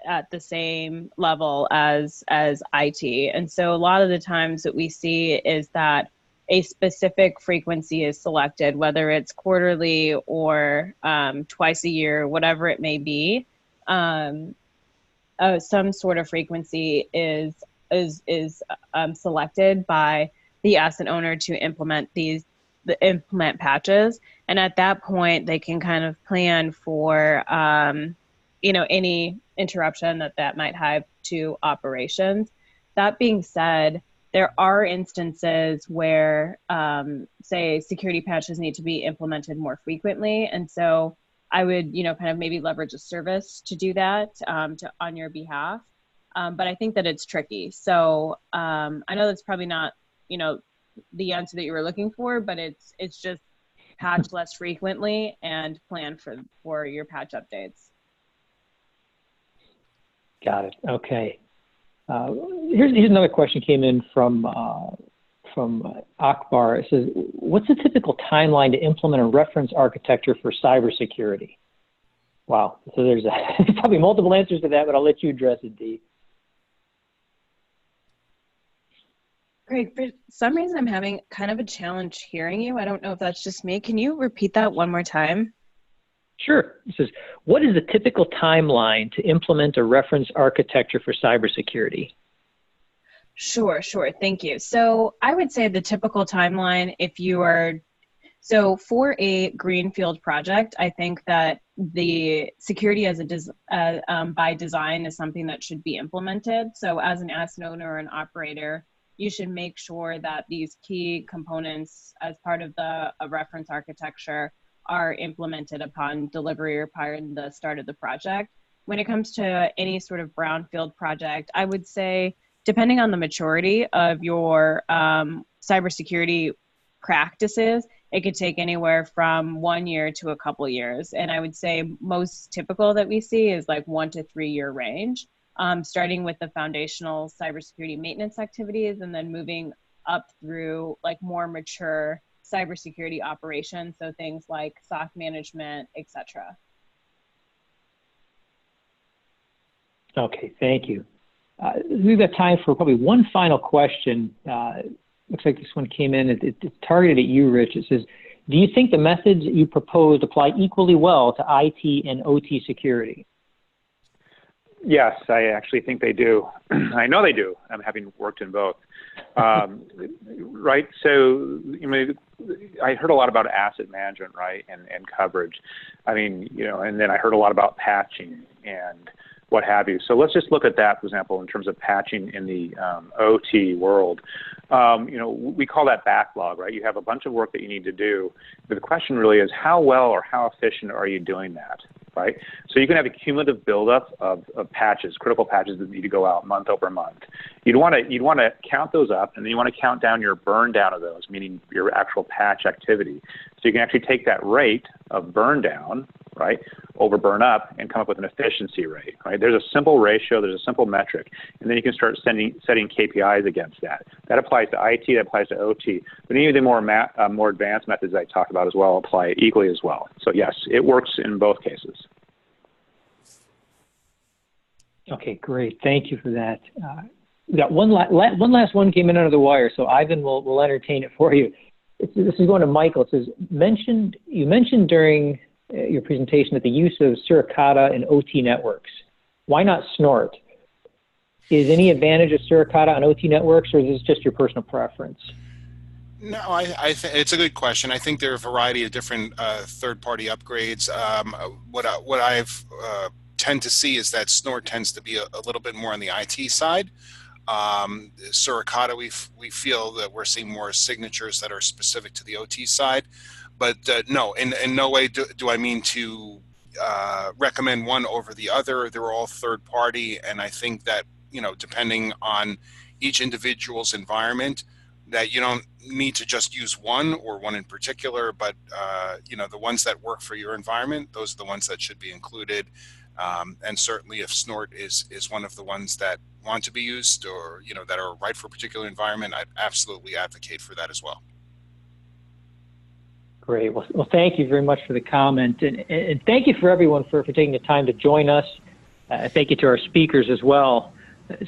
at the same level as IT. And so a lot of the times that we see is that a specific frequency is selected, whether it's quarterly or twice a year, whatever it may be. Some sort of frequency is selected by the asset owner to implement implement patches, and at that point they can kind of plan for any interruption that might have to operations. That being said, there are instances where say security patches need to be implemented more frequently, and so I would kind of maybe leverage a service to do that on your behalf. But I think that it's tricky. So I know that's probably not, the answer that you were looking for, but it's just patch less frequently and plan for your patch updates. Got it. Okay. Here's another question came in from Akbar. It says, what's the typical timeline to implement a reference architecture for cybersecurity? Wow. So there's probably multiple answers to that, but I'll let you address it, Dee. Greg, for some reason I'm having kind of a challenge hearing you. I don't know if that's just me. Can you repeat that one more time? Sure. It says, what is the typical timeline to implement a reference architecture for cybersecurity? Sure. Thank you. So I would say the typical timeline, so for a greenfield project, I think that the security by design is something that should be implemented. So as an asset owner or an operator, you should make sure that these key components as part of a reference architecture are implemented upon delivery or prior to the start of the project. When it comes to any sort of brownfield project, I would say depending on the maturity of your cybersecurity practices, it could take anywhere from 1 year to a couple years. And I would say most typical that we see is like 1 to 3 year range, starting with the foundational cybersecurity maintenance activities and then moving up through like more mature cybersecurity operations. So things like SOC management, etc. Okay, thank you. We've got time for probably one final question. Looks like this one came in. It's targeted at you, Rich. It says, do you think the methods that you proposed apply equally well to IT and OT security? Yes, I actually think they do. I know they do. I'm having worked in both. Right. So, I heard a lot about asset management, right, and coverage. I mean, and then I heard a lot about patching and what have you. So let's just look at that, for example, in terms of patching in the OT world. We call that backlog, right? You have a bunch of work that you need to do, but the question really is how well or how efficient are you doing that, right? So you can have a cumulative buildup of patches, critical patches that need to go out month over month. You'd want to count those up, and then you want to count down your burn down of those, meaning your actual patch activity. So you can actually take that rate of burn down, right, over burn up, and come up with an efficiency rate, right? There's a simple ratio, there's a simple metric, and then you can start setting KPIs against that. That applies to IT, that applies to OT, but any of the more advanced methods I talked about as well apply equally as well. So yes, it works in both cases. Okay, great. Thank you for that. We got one last one came in under the wire, so Ivan will entertain it for you. This is going to Michael. It says, you mentioned during your presentation that the use of Suricata in OT networks. Why not Snort? Is any advantage of Suricata on OT networks, or is this just your personal preference? No, I think it's a good question. I think there are a variety of different third-party upgrades. What I've tend to see is that Snort tends to be a little bit more on the IT side. Suricata, we feel that we're seeing more signatures that are specific to the OT side. But no, in no way do I mean to recommend one over the other. They're all third party, and I think that depending on each individual's environment, that you don't need to just use one or one in particular, but the ones that work for your environment, those are the ones that should be included. And certainly, if Snort is one of the ones that want to be used or that are right for a particular environment, I'd absolutely advocate for that as well. Great. Well, thank you very much for the comment. And thank you for everyone for taking the time to join us. Thank you to our speakers as well.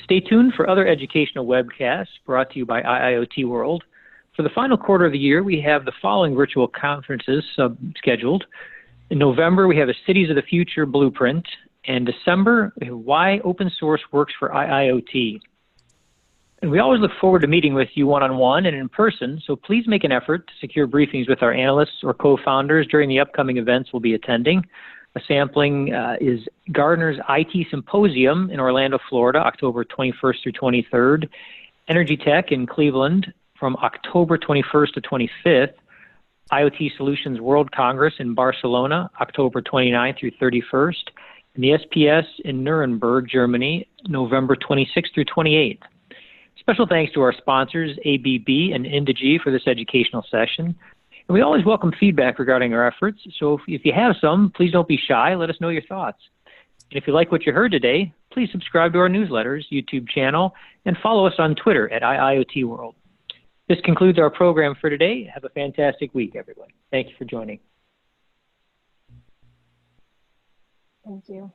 Stay tuned for other educational webcasts brought to you by IIoT World. For the final quarter of the year, we have the following virtual conferences scheduled. In November, we have a Cities of the Future Blueprint. In December, we have Why Open Source Works for IIoT. And we always look forward to meeting with you one-on-one and in person, so please make an effort to secure briefings with our analysts or co-founders during the upcoming events we'll be attending. A sampling is Gartner's IT Symposium in Orlando, Florida, October 21st through 23rd, Energy Tech in Cleveland from October 21st to 25th, IoT Solutions World Congress in Barcelona, October 29th through 31st, and the SPS in Nuremberg, Germany, November 26th through 28th. Special thanks to our sponsors, ABB and Indegy, for this educational session. And we always welcome feedback regarding our efforts, so if you have some, please don't be shy. Let us know your thoughts. And if you like what you heard today, please subscribe to our newsletters, YouTube channel, and follow us on Twitter at IIoT World. This concludes our program for today. Have a fantastic week, everyone. Thank you for joining. Thank you.